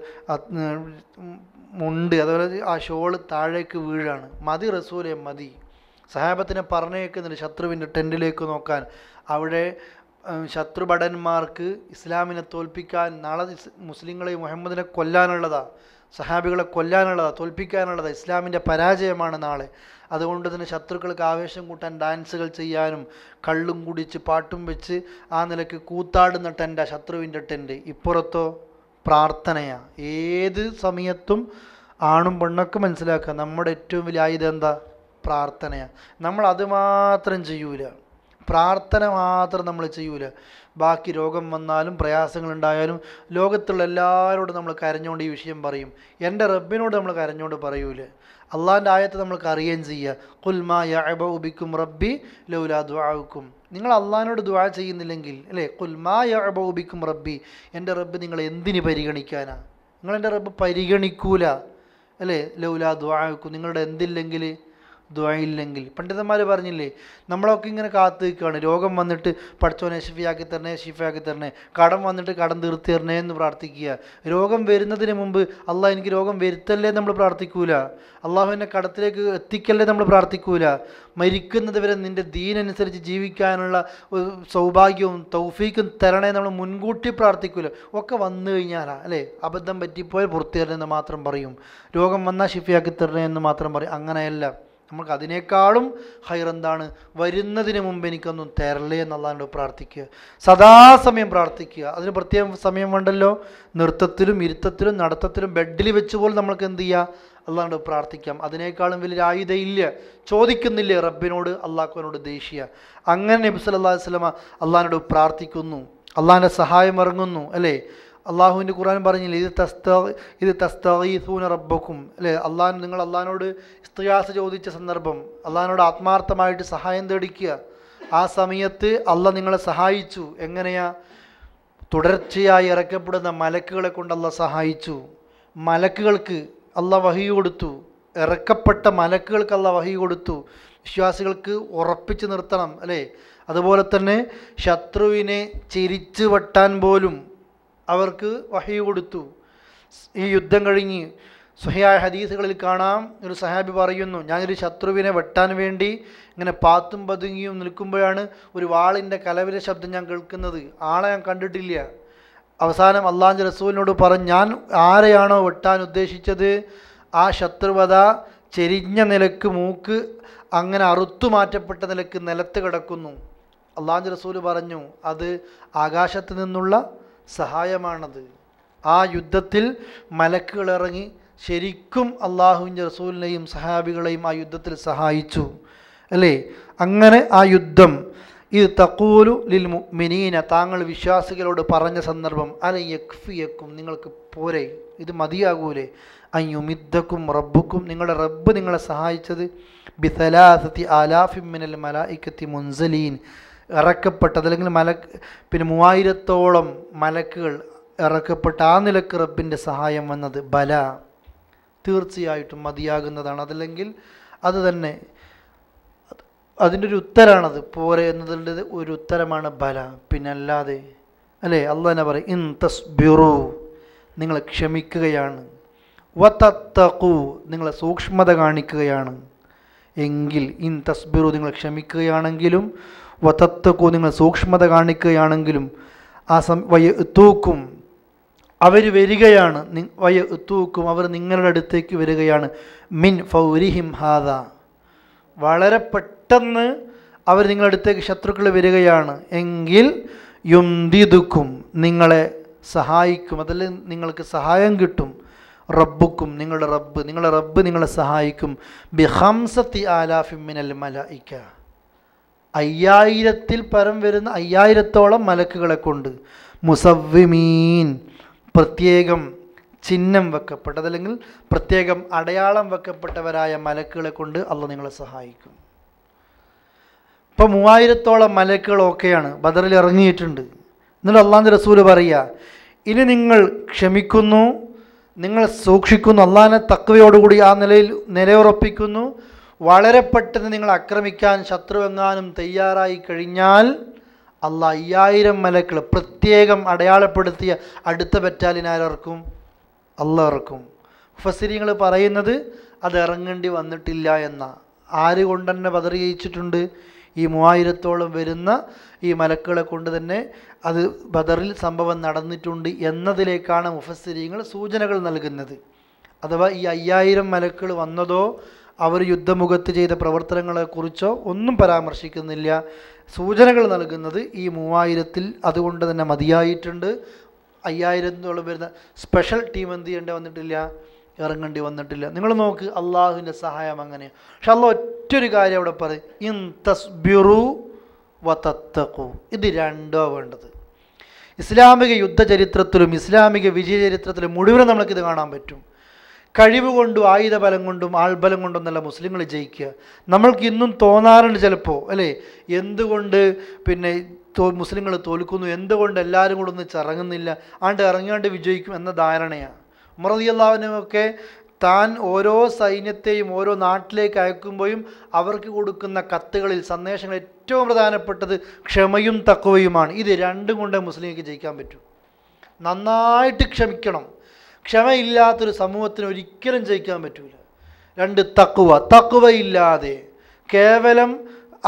മുണ്ട്, അതുപോലെ ആ ഷോള് താഴേക്ക് വീഴാണ്. മതി റസൂലെ മതി. സഹാബത്തിനെ പറഞ്ഞേക്കുന്നുണ്ട് ശത്രുവിൻ്റെ ടെൻറ്റിലേക്ക് നോക്കാൻ. അവിടെ ശത്രുഭടന്മാർക്ക് ഇസ്ലാമിനെ തോൽപ്പിക്കാൻ, നാളെ മുസ്ലിങ്ങളെ മുഹമ്മദിനെ കൊല്ലാനുള്ളതാ, സഹാബികളെ കൊല്ലാനുള്ളതാ, തോൽപ്പിക്കാനുള്ളതാ, ഇസ്ലാമിൻ്റെ പരാജയമാണ് നാളെ. അതുകൊണ്ട് തന്നെ ശത്രുക്കൾക്ക് ആവേശം കൂട്ടാൻ ഡാൻസുകൾ ചെയ്യാനും കള്ളും കുടിച്ച് പാട്ടും വെച്ച് ആ നിലയ്ക്ക് കൂത്താടുന്ന ടെൻറ്റാ ശത്രുവിൻ്റെ ടെൻറ്റ്. ഇപ്പുറത്തോ പ്രാർത്ഥനയാണ്. ഏത് സമയത്തും ആണും പെണ്ണൊക്കെ മനസ്സിലാക്കുക, നമ്മുടെ ഏറ്റവും വലിയ ആയുധം എന്താ? പ്രാർത്ഥനയാണ്. നമ്മൾ അതുമാത്രം ചെയ്യൂല, പ്രാർത്ഥന മാത്രം നമ്മൾ ചെയ്യൂല. ബാക്കി രോഗം വന്നാലും പ്രയാസങ്ങളുണ്ടായാലും ലോകത്തുള്ള എല്ലാവരോടും നമ്മൾ കരഞ്ഞുകൊണ്ട് ഈ വിഷയം പറയും. എൻ്റെ റബ്ബിനോട് നമ്മൾ കരഞ്ഞുകൊണ്ട് പറയൂലേ? അള്ളാഹിൻ്റെ ആയത്ത് നമ്മൾക്ക് അറിയുകയും ചെയ്യുക. ഖുൽ മാ യഅബഉ ബിക്കും റബ്ബി ലൗലാ ദുആഉക്കും. നിങ്ങൾ അള്ളാഹിനോട് ദുആ ചെയ്യുന്നില്ലെങ്കിൽ അല്ലേ, ഖുൽ മാ യഅബഉ ബിക്കും റബ്ബി, എൻ്റെ റബ്ബ് നിങ്ങളെ എന്തിന് പരിഗണിക്കാനാ? നിങ്ങളെൻ്റെ റബ്ബ് പരിഗണിക്കൂല അല്ലേ? ലൗലാ ദുആഉക്കും, നിങ്ങളുടെ എന്തില്ലെങ്കിൽ, ദുആയില്ലെങ്കിൽ. പണ്ഡിതന്മാർ പറഞ്ഞില്ലേ, നമ്മളൊക്കെ ഇങ്ങനെ കാത്തു നിൽക്കുകയാണ്. രോഗം വന്നിട്ട് പഠിച്ചോനെ ഷിഫയാക്കി തരണേ, ഷിഫയാക്കി തരണേ, കടം വന്നിട്ട് കടം തീർത്ത് തരണേ എന്ന് പ്രാർത്ഥിക്കുക. രോഗം വരുന്നതിന് മുമ്പ് അള്ളാഹ് എനിക്ക് രോഗം വരുത്തല്ലേ നമ്മൾ പ്രാർത്ഥിക്കൂല. അള്ളാഹു എന്നെ കടത്തിലേക്ക് എത്തിക്കല്ലേ നമ്മൾ പ്രാർത്ഥിക്കൂല. മരിക്കുന്നത് വരെ നിൻ്റെ ദീനനുസരിച്ച് ജീവിക്കാനുള്ള സൗഭാഗ്യവും തൗഫീക്കും തരണേ നമ്മൾ മുൻകൂട്ടി പ്രാർത്ഥിക്കൂല. ഒക്കെ വന്നു കഴിഞ്ഞാലാ അല്ലേ, അബദ്ധം പറ്റിപ്പോയാൽ പുറത്തു തരണേ എന്ന് മാത്രം പറയും. രോഗം വന്നാൽ ഷിഫയാക്കി തരണേ എന്ന് മാത്രം പറയും. അങ്ങനെയല്ല, നമുക്ക് അതിനേക്കാളും ഹൈറെന്താണ്? വരുന്നതിന് മുമ്പ് എനിക്കൊന്നും തരല്ലേ എന്നുള്ളതിനോട് പ്രാർത്ഥിക്കുക, സദാസമയം പ്രാർത്ഥിക്കുക. അതിന് പ്രത്യേകം സമയം വേണ്ടല്ലോ. നൃത്തത്തിലും ഇരുത്തത്തിലും നടത്തത്തിലും ബെഡിൽ വെച്ച് പോലും നമ്മൾക്ക് എന്ത് ചെയ്യുക? അള്ളാഹിനോട് പ്രാർത്ഥിക്കാം. അതിനേക്കാളും വലിയൊരു ആയുധം ഇല്ല. ചോദിക്കുന്നില്ലേ റബ്ബിനോട്, അള്ളാഹുവിനോട് ദേഷ്യ. അങ്ങനെ നബി സല്ലല്ലാഹു അലൈഹി വസല്ലമ അള്ളാഹിനോട് പ്രാർത്ഥിക്കുന്നു, അള്ളാഹിൻ്റെ സഹായം ഇറങ്ങുന്നു അല്ലേ? അള്ളാഹുവിൻ്റെ ഖുർആൻ പറഞ്ഞില്ലേ, ഇത് തസ്തഗീസൂന റബ്ബക്കും അല്ലേ? നിങ്ങൾ അള്ളാഹിനോട് ഇസ്തിഗാസ ചോദിച്ച സന്ദർഭം, അള്ളാഹിനോട് ആത്മാർത്ഥമായിട്ട് സഹായം തേടിക്കുക. ആ സമയത്ത് അള്ളാഹ് നിങ്ങളെ സഹായിച്ചു. എങ്ങനെയാ? തുടർച്ചയായി ഇറക്കപ്പെടുന്ന മലക്കുകളെ കൊണ്ട് അള്ളാഹ് സഹായിച്ചു. മലക്കുകൾക്ക് അള്ളാഹ് വഹി കൊടുത്തു, ഇറക്കപ്പെട്ട മലക്കുകൾക്ക് അള്ളാഹ് വഹി കൊടുത്തു. വിശ്വാസികൾക്ക് ഉറപ്പിച്ച് നിർത്തണം അല്ലേ? അതുപോലെ തന്നെ ശത്രുവിനെ ചിരിച്ചു വെട്ടാൻ പോലും അവർക്ക് വഹി കൊടുത്തു. ഈ യുദ്ധം കഴിഞ്ഞ് സ്വഹിയായ ഹദീസുകളിൽ കാണാം, ഒരു സഹാബി പറയുന്നു, ഞാനൊരു ശത്രുവിനെ വെട്ടാൻ വേണ്ടി ഇങ്ങനെ പാത്തും പതുങ്ങിയും നിൽക്കുമ്പോഴാണ് ഒരു വാളിൻ്റെ കലവിലെ ശബ്ദം ഞാൻ കേൾക്കുന്നത്. ആളെ ഞാൻ കണ്ടിട്ടില്ല. അവസാനം അള്ളാഹുവിൻ്റെ റസൂലിനോട് പറഞ്ഞു, ഞാൻ ആരെയാണോ വെട്ടാൻ ഉദ്ദേശിച്ചത് ആ ശത്രുവത ചെരിഞ്ഞ നിലക്ക് മൂക്ക് അങ്ങനെ അറുത്തു മാറ്റപ്പെട്ട നിലക്ക് നിലത്ത് കിടക്കുന്നു. അള്ളാഹുവിൻ്റെ റസൂല് പറഞ്ഞു, അത് ആകാശത്ത് നിന്നുള്ള സഹായമാണത്. ആ യുദ്ധത്തിൽ മലക്കുകൾ ഇറങ്ങി ശരിക്കും അള്ളാഹുവിൻ്റെ റസൂലിനെയും സഹാബികളെയും ആ യുദ്ധത്തിൽ സഹായിച്ചു അല്ലേ? അങ്ങനെ ആ യുദ്ധം ഇത് തഖൂലു ലിൽ മുഅ്മിനീന, താങ്കൾ വിശ്വാസികളോട് പറഞ്ഞ സന്ദർഭം, അല യക്ഫിയക്കും, നിങ്ങൾക്ക് പോരെ, ഇത് മതിയാകൂലേ, അയ്യുമിദ്ദക്കും റബ്ബുക്കും, നിങ്ങളുടെ റബ്ബ് നിങ്ങളെ സഹായിച്ചത് ബിസലാസത്തി ആലാഫിൻ മിനൽ മലായികത്തി മുൻസലീൻ, ഇറക്കപ്പെട്ടത് അല്ലെങ്കിൽ 3000-ഓളം മലക്കുകൾ ഇറക്കപ്പെട്ട ആ നിലക്ക് റബ്ബിൻ്റെ സഹായം വന്നത്. ബല, തീർച്ചയായിട്ടും മതിയാകുന്നതാണ്. അതല്ലെങ്കിൽ അത് തന്നെ അതിൻ്റെ ഒരു ഉത്തരമാണത്. പോരെ എന്നതിൻ്റെ ഒരു ഉത്തരമാണ് ബല, പിന്നല്ലാതെ അല്ലേ? അള്ളാഹ് തന്നെ പറയും, ഇൻ തസ്ബിറു, നിങ്ങൾ ക്ഷമിക്കുകയാണ്, വതത്തഖു, നിങ്ങൾ സൂക്ഷ്മത കാണിക്കുകയാണ് എങ്കിൽ, ഇൻ തസ്ബിറു, നിങ്ങൾ ക്ഷമിക്കുകയാണെങ്കിലും, വതത്തഖു, നിങ്ങൾ സൂക്ഷ്മത കാണിക്കുകയാണെങ്കിലും, വയഅ്തൂക്കും, അവർ വരികയാണ്, വയഅ്തൂക്കും, അവർ നിങ്ങളുടെ അടുത്തേക്ക് വരികയാണ്, മിൻ ഫൗരിഹിം ഹാദ, വളരെ പെട്ടെന്ന് അവർ നിങ്ങളുടെ അടുത്തേക്ക് ശത്രുക്കൾ വരികയാണ് എങ്കിൽ, യുംദിദുക്കും, നിങ്ങളെ സഹായിക്കും, അതിൽ നിങ്ങൾക്ക് സഹായം കിട്ടും. റബ്ബുക്കും, നിങ്ങളുടെ റബ്ബ് നിങ്ങളെ സഹായിക്കും. ബിഖംസത്തി ആലാഫിൻ മിനൽ മലായിക, 5000-ൽ പരം വരുന്ന 5000-ഓളം മലക്കുകളെ കൊണ്ട്. മുസവ്വിമീൻ, പ്രത്യേകം ചിഹ്നം വെക്കപ്പെട്ട, അതല്ലെങ്കിൽ പ്രത്യേകം അടയാളം വെക്കപ്പെട്ടവരായ മലക്കുകളെ കൊണ്ട് അള്ളാഹ് നിങ്ങളെ സഹായിക്കും. ഇപ്പോൾ 3000-ഓളം മലക്കുകളൊക്കെയാണ് ബദറിൽ ഇറങ്ങിയിട്ടുണ്ട്. എന്നിട്ട് അള്ളാഹുവിൻ്റെ റസൂല് പറയുക, ഇനി നിങ്ങൾ ക്ഷമിക്കുന്നു, നിങ്ങൾ സൂക്ഷിക്കുന്നു, അള്ളാഹിനെ തഖ്വയോടുകൂടി ആ നിലയുറപ്പിക്കുന്നു, വളരെ പെട്ടെന്ന് നിങ്ങൾ ആക്രമിക്കാൻ ശത്രുവെങ്ങാനും തയ്യാറായി കഴിഞ്ഞാൽ അള്ളാഹ് 5000 മലക്കുകൾ പ്രത്യേകം അടയാളപ്പെടുത്തിയ അടുത്ത ബറ്റാലിയൻ ആരിറക്കും? അള്ളാഹ് ഇറക്കും. മുഫസ്സിരീങ്ങൾ പറയുന്നത് അത് ഇറങ്ങേണ്ടി വന്നിട്ടില്ല എന്ന. ആര് കൊണ്ട് തന്നെ ബദർ ജയിച്ചിട്ടുണ്ട്? ഈ 3000-ഓളം വരുന്ന ഈ മലക്കുകളെ കൊണ്ട് തന്നെ അത് ബദറിൽ സംഭവം നടന്നിട്ടുണ്ട് എന്നതിലേക്കാണ് മുഫസ്സിരീങ്ങൾ സൂചനകൾ നൽകുന്നത്. അഥവാ ഈ 5000 മലക്കുകൾ വന്നതോ അവർ യുദ്ധമുഖത്ത് ചെയ്ത പ്രവർത്തനങ്ങളെക്കുറിച്ചോ ഒന്നും പരാമർശിക്കുന്നില്ല. സൂചനകൾ നൽകുന്നത് ഈ 3000-ൽ അതുകൊണ്ട് തന്നെ മതിയായിട്ടുണ്ട്. 5000-ഓളം വരുന്ന സ്പെഷ്യൽ ടീം എന്ത് ചെയ്യേണ്ടി വന്നിട്ടില്ല? ഇറങ്ങേണ്ടി വന്നിട്ടില്ല. നിങ്ങൾ നോക്ക്, അള്ളാഹുവിൻ്റെ സഹായം അങ്ങനെയാണ്. പക്ഷെ അള്ളാഹ് ഒറ്റൊരു കാര്യം അവിടെ പറയും, ഇൻ തസ്ബിറു വതത്തഖു. ഇത് രണ്ടോ വേണ്ടത്. ഇസ്ലാമിക യുദ്ധചരിത്രത്തിലും ഇസ്ലാമിക വിജയചരിത്രത്തിലും മുഴുവനും നമുക്കിത് കാണാൻ പറ്റും. കഴിവ് കൊണ്ടും ആയുധബലം കൊണ്ടും ആൾബലം കൊണ്ടും നല്ല മുസ്ലിങ്ങൾ ജയിക്കുക. നമ്മൾക്ക് ഇന്നും തോന്നാറുണ്ട് ചിലപ്പോൾ, അല്ലേ, എന്തുകൊണ്ട് പിന്നെ മുസ്ലിങ്ങൾ തോൽക്കുന്നു, എന്തുകൊണ്ട് എല്ലാവരും കൂടെ ഒന്ന് ഇറങ്ങുന്നില്ല, ഇറങ്ങാണ്ട് വിജയിക്കും എന്ന ധാരണയാണ്. ഉമർ റളിയല്ലാഹു അൻഹുവൊക്കെ താൻ ഓരോ സൈന്യത്തെയും ഓരോ നാട്ടിലേക്ക് അയക്കുമ്പോഴും അവർക്ക് കൊടുക്കുന്ന കത്തുകളിൽ സന്ദേശങ്ങൾ ഏറ്റവും പ്രധാനപ്പെട്ടത് ക്ഷമയും തഖ്വയുമാണ്. ഇത് രണ്ടും കൊണ്ടേ മുസ്ലിങ്ങൾക്ക് ജയിക്കാൻ പറ്റൂ. നന്നായിട്ട് ക്ഷമിക്കണം. ക്ഷമയില്ലാത്തൊരു സമൂഹത്തിന് ഒരിക്കലും ജയിക്കാൻ പറ്റൂല. 2 തഖ്വയില്ലാതെ കേവലം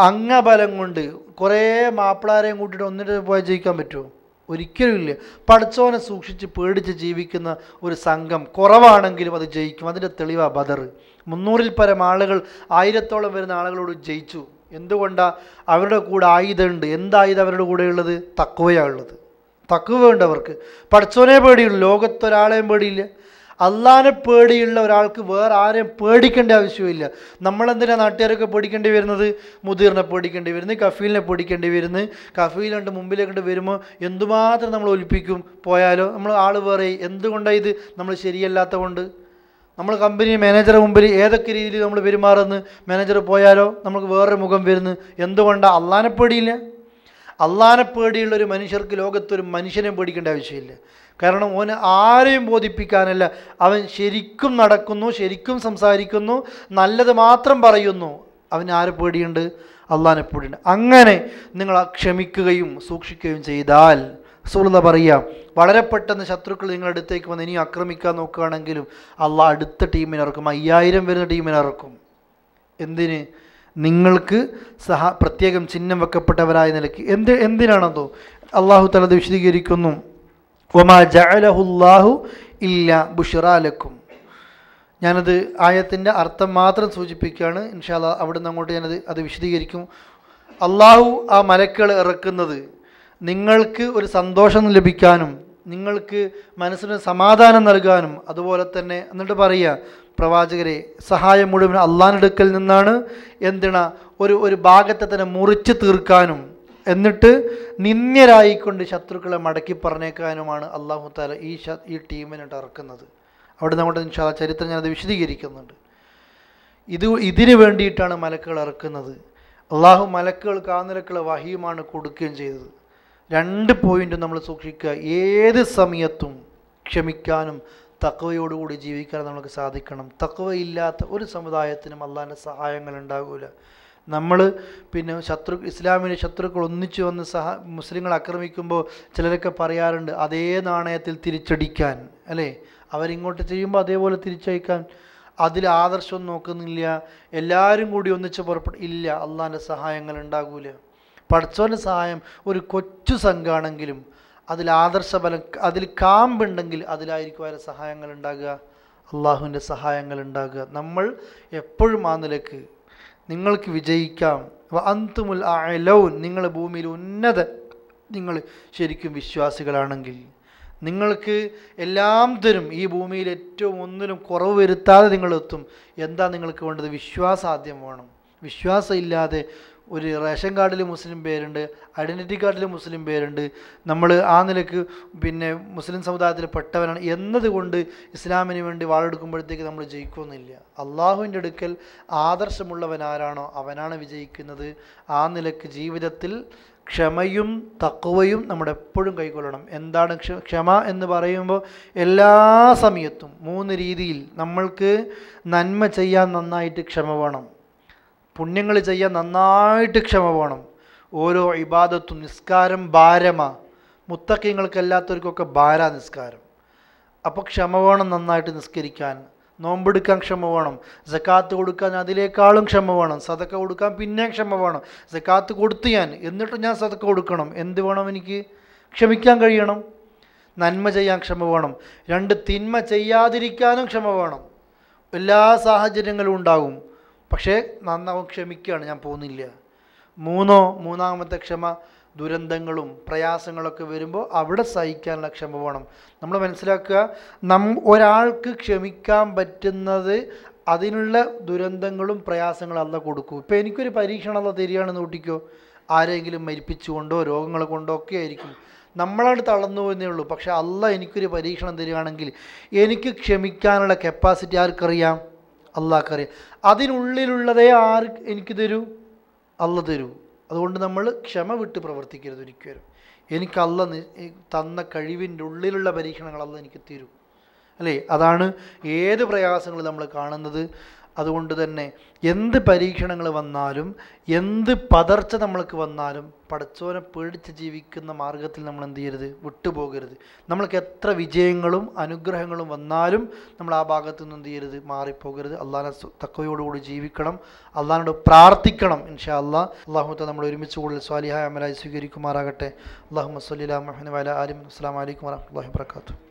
അംഗബലം കൊണ്ട് കുറേ മാപ്പിളാരെയും കൂട്ടിയിട്ട് ഒന്നിട്ട് പോയാൽ ജയിക്കാൻ പറ്റുമോ? ഒരിക്കലും ഇല്ല. പടച്ചോനെ സൂക്ഷിച്ച് പേടിച്ച് ജീവിക്കുന്ന ഒരു സംഘം കുറവാണെങ്കിലും അത് ജയിക്കും. അതിൻ്റെ തെളിവാണ് ബദർ. 300-ൽ പരം ആളുകൾ, 1000-ഓളം വരുന്ന ആളുകളോട് ജയിച്ചു. എന്തുകൊണ്ടാണ്? അവരുടെ കൂടെ ആയുധമുണ്ട്. എന്തായുധം അവരുടെ കൂടെ ഉള്ളത്? തഖ്വയാണ് ഉള്ളത്. തഖ്വ ഉണ്ട് അവർക്ക്. പടച്ചോനെ പേടിയുള്ളൂ, ലോകത്തൊരാളെയും പേടിയില്ല. അള്ളാഹിനെ പേടിയുള്ള ഒരാൾക്ക് വേറെ ആരെയും പേടിക്കേണ്ട ആവശ്യമില്ല. നമ്മളെന്തിനാണ് നാട്ടുകാരൊക്കെ പേടിക്കേണ്ടി വരുന്നത്? മുദീറിനെ പേടിക്കേണ്ടി വരുന്നത്, കഫീലിനെ പേടിക്കേണ്ടി വരുന്നത്. കഫീലുണ്ട് മുമ്പിലേക്കൊണ്ട് വരുമ്പോൾ എന്തുമാത്രം നമ്മൾ ഒലിപ്പിക്കും. പോയാലോ നമ്മൾ ആൾ വേറെ. എന്തുകൊണ്ടാണ് ഇത്? നമ്മൾ ശരിയല്ലാത്ത കൊണ്ട്. നമ്മൾ കമ്പനി മാനേജറെ മുമ്പിൽ ഏതൊക്കെ രീതിയിൽ നമ്മൾ പെരുമാറുന്നു, മാനേജർ പോയാലോ നമുക്ക് വേറൊരു മുഖം വരുന്നു. എന്തുകൊണ്ടാണ്? അള്ളാഹിനെ പേടിയില്ല. അള്ളാഹിനെ പേടിയുള്ളൊരു മനുഷ്യർക്ക് ലോകത്തൊരു മനുഷ്യനെ പേടിക്കേണ്ട ആവശ്യമില്ല. കാരണം ഓന് ആരെയും ബോധിപ്പിക്കാനല്ല, അവൻ ശരിക്കും നടക്കുന്നു, ശരിക്കും സംസാരിക്കുന്നു, നല്ലത് മാത്രം പറയുന്നു. അവന് ആരെ പേടിയുണ്ട്? അള്ളാഹിനെ പേടിയുണ്ട്. അങ്ങനെ നിങ്ങൾ ക്ഷമിക്കുകയും സൂക്ഷിക്കുകയും ചെയ്താൽ റസൂലുള്ളാഹി പറയാം, വളരെ പെട്ടെന്ന് ശത്രുക്കൾ നിങ്ങളുടെ അടുത്തേക്ക് വന്ന് ഇനി ആക്രമിക്കാൻ നോക്കുകയാണെങ്കിലും അള്ളാഹ് അടുത്ത ടീമിനെ ഇറക്കും. 5000 വരുന്ന ടീമിനെ ഇറക്കും. എന്തിന്? നിങ്ങൾക്ക് പ്രത്യേകം ചിഹ്നം വെക്കപ്പെട്ടവരായ നിലയ്ക്ക്. എന്തിനാണെന്നോ അള്ളാഹു തആല അത് വിശദീകരിക്കുന്നു. വമാ ജഅലഹുല്ലാഹു ഇല്ലാ ബുശ്റാ ലക്കും. ഞാനത് ആയത്തിൻ്റെ അർത്ഥം മാത്രം സൂചിപ്പിക്കുകയാണ്. ഇൻഷാ അല്ലാഹ് അവിടുന്ന് അങ്ങോട്ട് അത് വിശദീകരിക്കും. അള്ളാഹു ആ മലക്കുകൾ ഇറക്കുന്നത് നിങ്ങൾക്ക് ഒരു സന്തോഷം ലഭിക്കാനും നിങ്ങൾക്ക് മനസ്സിന് സമാധാനം നൽകാനും, അതുപോലെ തന്നെ എന്നിട്ട് പറയുക, പ്രവാചകരെ സഹായം മുഴുവൻ അള്ളാഹിന്റെ അടുക്കൽ നിന്നാണ്. എന്തിനാ? ഒരു ഭാഗത്തെ തന്നെ മുറിച്ച് തീർക്കാനും എന്നിട്ട് നിന്ദ്യരായിക്കൊണ്ട് ശത്രുക്കളെ മടക്കി പറഞ്ഞേക്കാനുമാണ് അള്ളാഹു തആല ഈ ടീമിനിട്ട് ഇറക്കുന്നത്. അവിടെ നമ്മുടെ ഇൻഷാ അല്ലാഹ് ചരിത്രം ഞാനത് വിശദീകരിക്കുന്നുണ്ട്. ഇതിന് വേണ്ടിയിട്ടാണ് മലക്കുകൾ ഇറക്കുന്നത്. അള്ളാഹു മലക്കുകൾക്ക് ആ നിലക്കുള്ള വഹിയുമാണ് കൊടുക്കുകയും ചെയ്തത്. 2 പോയിന്റ് നമ്മൾ സൂക്ഷിക്കുക. ഏത് സമയത്തും ക്ഷമിക്കാനും തഖ്വയോടുകൂടി ജീവിക്കാനും നമുക്ക് സാധിക്കണം. തഖ്വയില്ലാത്ത ഒരു സമുദായത്തിനും അള്ളാഹിൻ്റെ സഹായങ്ങൾ ഉണ്ടാകില്ല. നമ്മൾ പിന്നെ ഇസ്ലാമിലെ ശത്രുക്കൾ ഒന്നിച്ചു വന്ന് മുസ്ലിങ്ങൾ ആക്രമിക്കുമ്പോൾ ചിലരൊക്കെ പറയാറുണ്ട് അതേ നാണയത്തിൽ തിരിച്ചടിക്കാൻ, അല്ലേ? അവരിങ്ങോട്ട് ചെയ്യുമ്പോൾ അതേപോലെ തിരിച്ചയക്കാൻ. അതിൽ ആദർശം നോക്കുന്നില്ല. എല്ലാവരും കൂടി ഒന്നിച്ച് ഇല്ല, അള്ളാഹിൻ്റെ സഹായങ്ങൾ ഉണ്ടാകൂല. പടച്ചോൻ്റെ സഹായം ഒരു കൊച്ചു സംഘമാണെങ്കിലും അതിൽ ആദർശബലം, അതിൽ കാമ്പുണ്ടെങ്കിൽ അതിലായിരിക്കും അവരുടെ സഹായങ്ങൾ ഉണ്ടാകുക, അള്ളാഹുവിൻ്റെ സഹായങ്ങൾ ഉണ്ടാകുക. നമ്മൾ എപ്പോഴും ആ നിലക്ക് നിങ്ങൾക്ക് വിജയിക്കാം. അന്തുമുൽ അഅലൗൻ, നിങ്ങൾ ഭൂമിയിൽ ഉന്നത, നിങ്ങൾ ശരിക്കും വിശ്വാസികളാണെങ്കിൽ നിങ്ങൾക്ക് എല്ലാം തരും. ഈ ഭൂമിയിൽ ഏറ്റവും ഒന്നിനും കുറവ് വരുത്താതെ നിങ്ങളെത്തും. എന്താ നിങ്ങൾക്ക് വേണ്ടത്? വിശ്വാസം ആദ്യം വേണം. വിശ്വാസം ഇല്ലാതെ ഒരു റേഷൻ കാർഡിൽ മുസ്ലിം പേരുണ്ട്, ഐഡൻറ്റിറ്റി കാർഡിൽ മുസ്ലിം പേരുണ്ട്, നമ്മൾ ആ നിലക്ക് മുസ്ലിം സമുദായത്തിൽ പെട്ടവനാണ് എന്നതുകൊണ്ട് ഇസ്ലാമിന് വേണ്ടി വാളെടുക്കുമ്പോഴത്തേക്ക് നമ്മൾ ജയിക്കുമെന്നില്ല. അള്ളാഹുവിൻ്റെ അടുക്കൽ ആദർശമുള്ളവൻ ആരാണോ അവനാണ് വിജയിക്കുന്നത്. ആ നിലക്ക് ജീവിതത്തിൽ ക്ഷമയും തഖ്വയും നമ്മുടെ എപ്പോഴും കൈക്കൊള്ളണം. എന്താണ് ക്ഷമ എന്ന് പറയുമ്പോൾ? എല്ലാ സമയത്തും 3 രീതിയിൽ നമ്മൾക്ക് നന്മ ചെയ്യാൻ നന്നായിട്ട് ക്ഷമ വേണം, പുണ്യങ്ങൾ ചെയ്യാൻ നന്നായിട്ട് ക്ഷമ വേണം. ഓരോ ഇബാദത്തും, നിസ്കാരം ഭാരമാ, മുത്തഖീങ്ങൾക്കല്ലാത്തവർക്കൊക്കെ ഭാരാ നിസ്കാരം. അപ്പോൾ ക്ഷമ വേണം നന്നായിട്ട് നിസ്കരിക്കാൻ. നോമ്പെടുക്കാൻ ക്ഷമ വേണം, സക്കാത്ത് കൊടുക്കാൻ അതിനേക്കാളും ക്ഷമ വേണം, സദക്ക കൊടുക്കാൻ പിന്നെ ക്ഷമ വേണം. സക്കാത്ത് കൊടുത്ത് എന്നിട്ട് ഞാൻ സദക്ക കൊടുക്കണം. എന്ത് വേണം? എനിക്ക് ക്ഷമിക്കാൻ കഴിയണം. നന്മ ചെയ്യാൻ ക്ഷമ വേണം. 2 തിന്മ ചെയ്യാതിരിക്കാനും ക്ഷമ വേണം. എല്ലാ സാഹചര്യങ്ങളും ഉണ്ടാകും, പക്ഷേ നന്നാവും ക്ഷമിക്കുകയാണ്, ഞാൻ പോകുന്നില്ല. മൂന്നാമത്തെ ക്ഷമ, ദുരന്തങ്ങളും പ്രയാസങ്ങളൊക്കെ വരുമ്പോൾ അവിടെ സഹിക്കാനുള്ള ക്ഷമ വേണം. നമ്മൾ മനസ്സിലാക്കുക, ഒരാൾക്ക് ക്ഷമിക്കാൻ പറ്റുന്നത് അതിനുള്ള ദുരന്തങ്ങളും പ്രയാസങ്ങളും അല്ല കൊടുക്കൂ. ഇപ്പോൾ എനിക്കൊരു പരീക്ഷണം അല്ല തരികയാണെന്ന് കൂട്ടിക്കോ, ആരെങ്കിലും മരിപ്പിച്ചുകൊണ്ടോ രോഗങ്ങൾ കൊണ്ടോ ഒക്കെ ആയിരിക്കും, നമ്മളാണ് തളർന്നു പോകുന്നേ ഉള്ളൂ. പക്ഷെ അല്ല എനിക്കൊരു പരീക്ഷണം തരികയാണെങ്കിൽ എനിക്ക് ക്ഷമിക്കാനുള്ള കപ്പാസിറ്റി ആർക്കറിയാം? അള്ളാഹ്ക്കറിയാം. അതിനുള്ളിലുള്ളതേ എനിക്ക് തരൂ? അല്ല തരൂ. അതുകൊണ്ട് നമ്മൾ ക്ഷമ വിട്ട് പ്രവർത്തിക്കരുത് ഒരിക്കലും. എനിക്ക് അല്ല തന്ന കഴിവിൻ്റെ ഉള്ളിലുള്ള പരീക്ഷണങ്ങൾ അല്ല എനിക്ക് തരൂ, അല്ലേ? അതാണ് ഏത് പ്രയാസങ്ങൾ നമ്മൾ കാണുന്നത്. അതുകൊണ്ട് തന്നെ എന്ത് പരീക്ഷണങ്ങൾ വന്നാലും, എന്ത് പതർച്ച നമ്മൾക്ക് വന്നാലും പടച്ചോനെ പേടിച്ച് ജീവിക്കുന്ന മാർഗത്തിൽ നമ്മൾ എന്ത് ചെയ്യരുത്? വിട്ടുപോകരുത്. നമ്മൾക്ക് എത്ര വിജയങ്ങളും അനുഗ്രഹങ്ങളും വന്നാലും നമ്മൾ ആ ഭാഗത്തു നിന്ന് എന്ത് ചെയ്യരുത്? മാറിപ്പോകരുത്. അള്ളാഹുവിനെ തഖ്വയോടുകൂടി ജീവിക്കണം, അള്ളാഹിനോട് പ്രാർത്ഥിക്കണം. ഇൻഷാ അല്ലാഹ് അള്ളാഹു തആല നമ്മൾ ഒരുമിച്ച് കൂടുതൽ സ്വാലിഹായ അമലായി സ്വീകരിക്കുമാറാകട്ടെ. അല്ലാഹുമ്മ സ്വല്ലി അലാ മുഹമ്മദ് വഅലാ ആലി മുഹമ്മദ്. അസ്സലാമു അലൈക്കും വറഹ്മത്തുള്ളാഹി വബറകാതുഹു.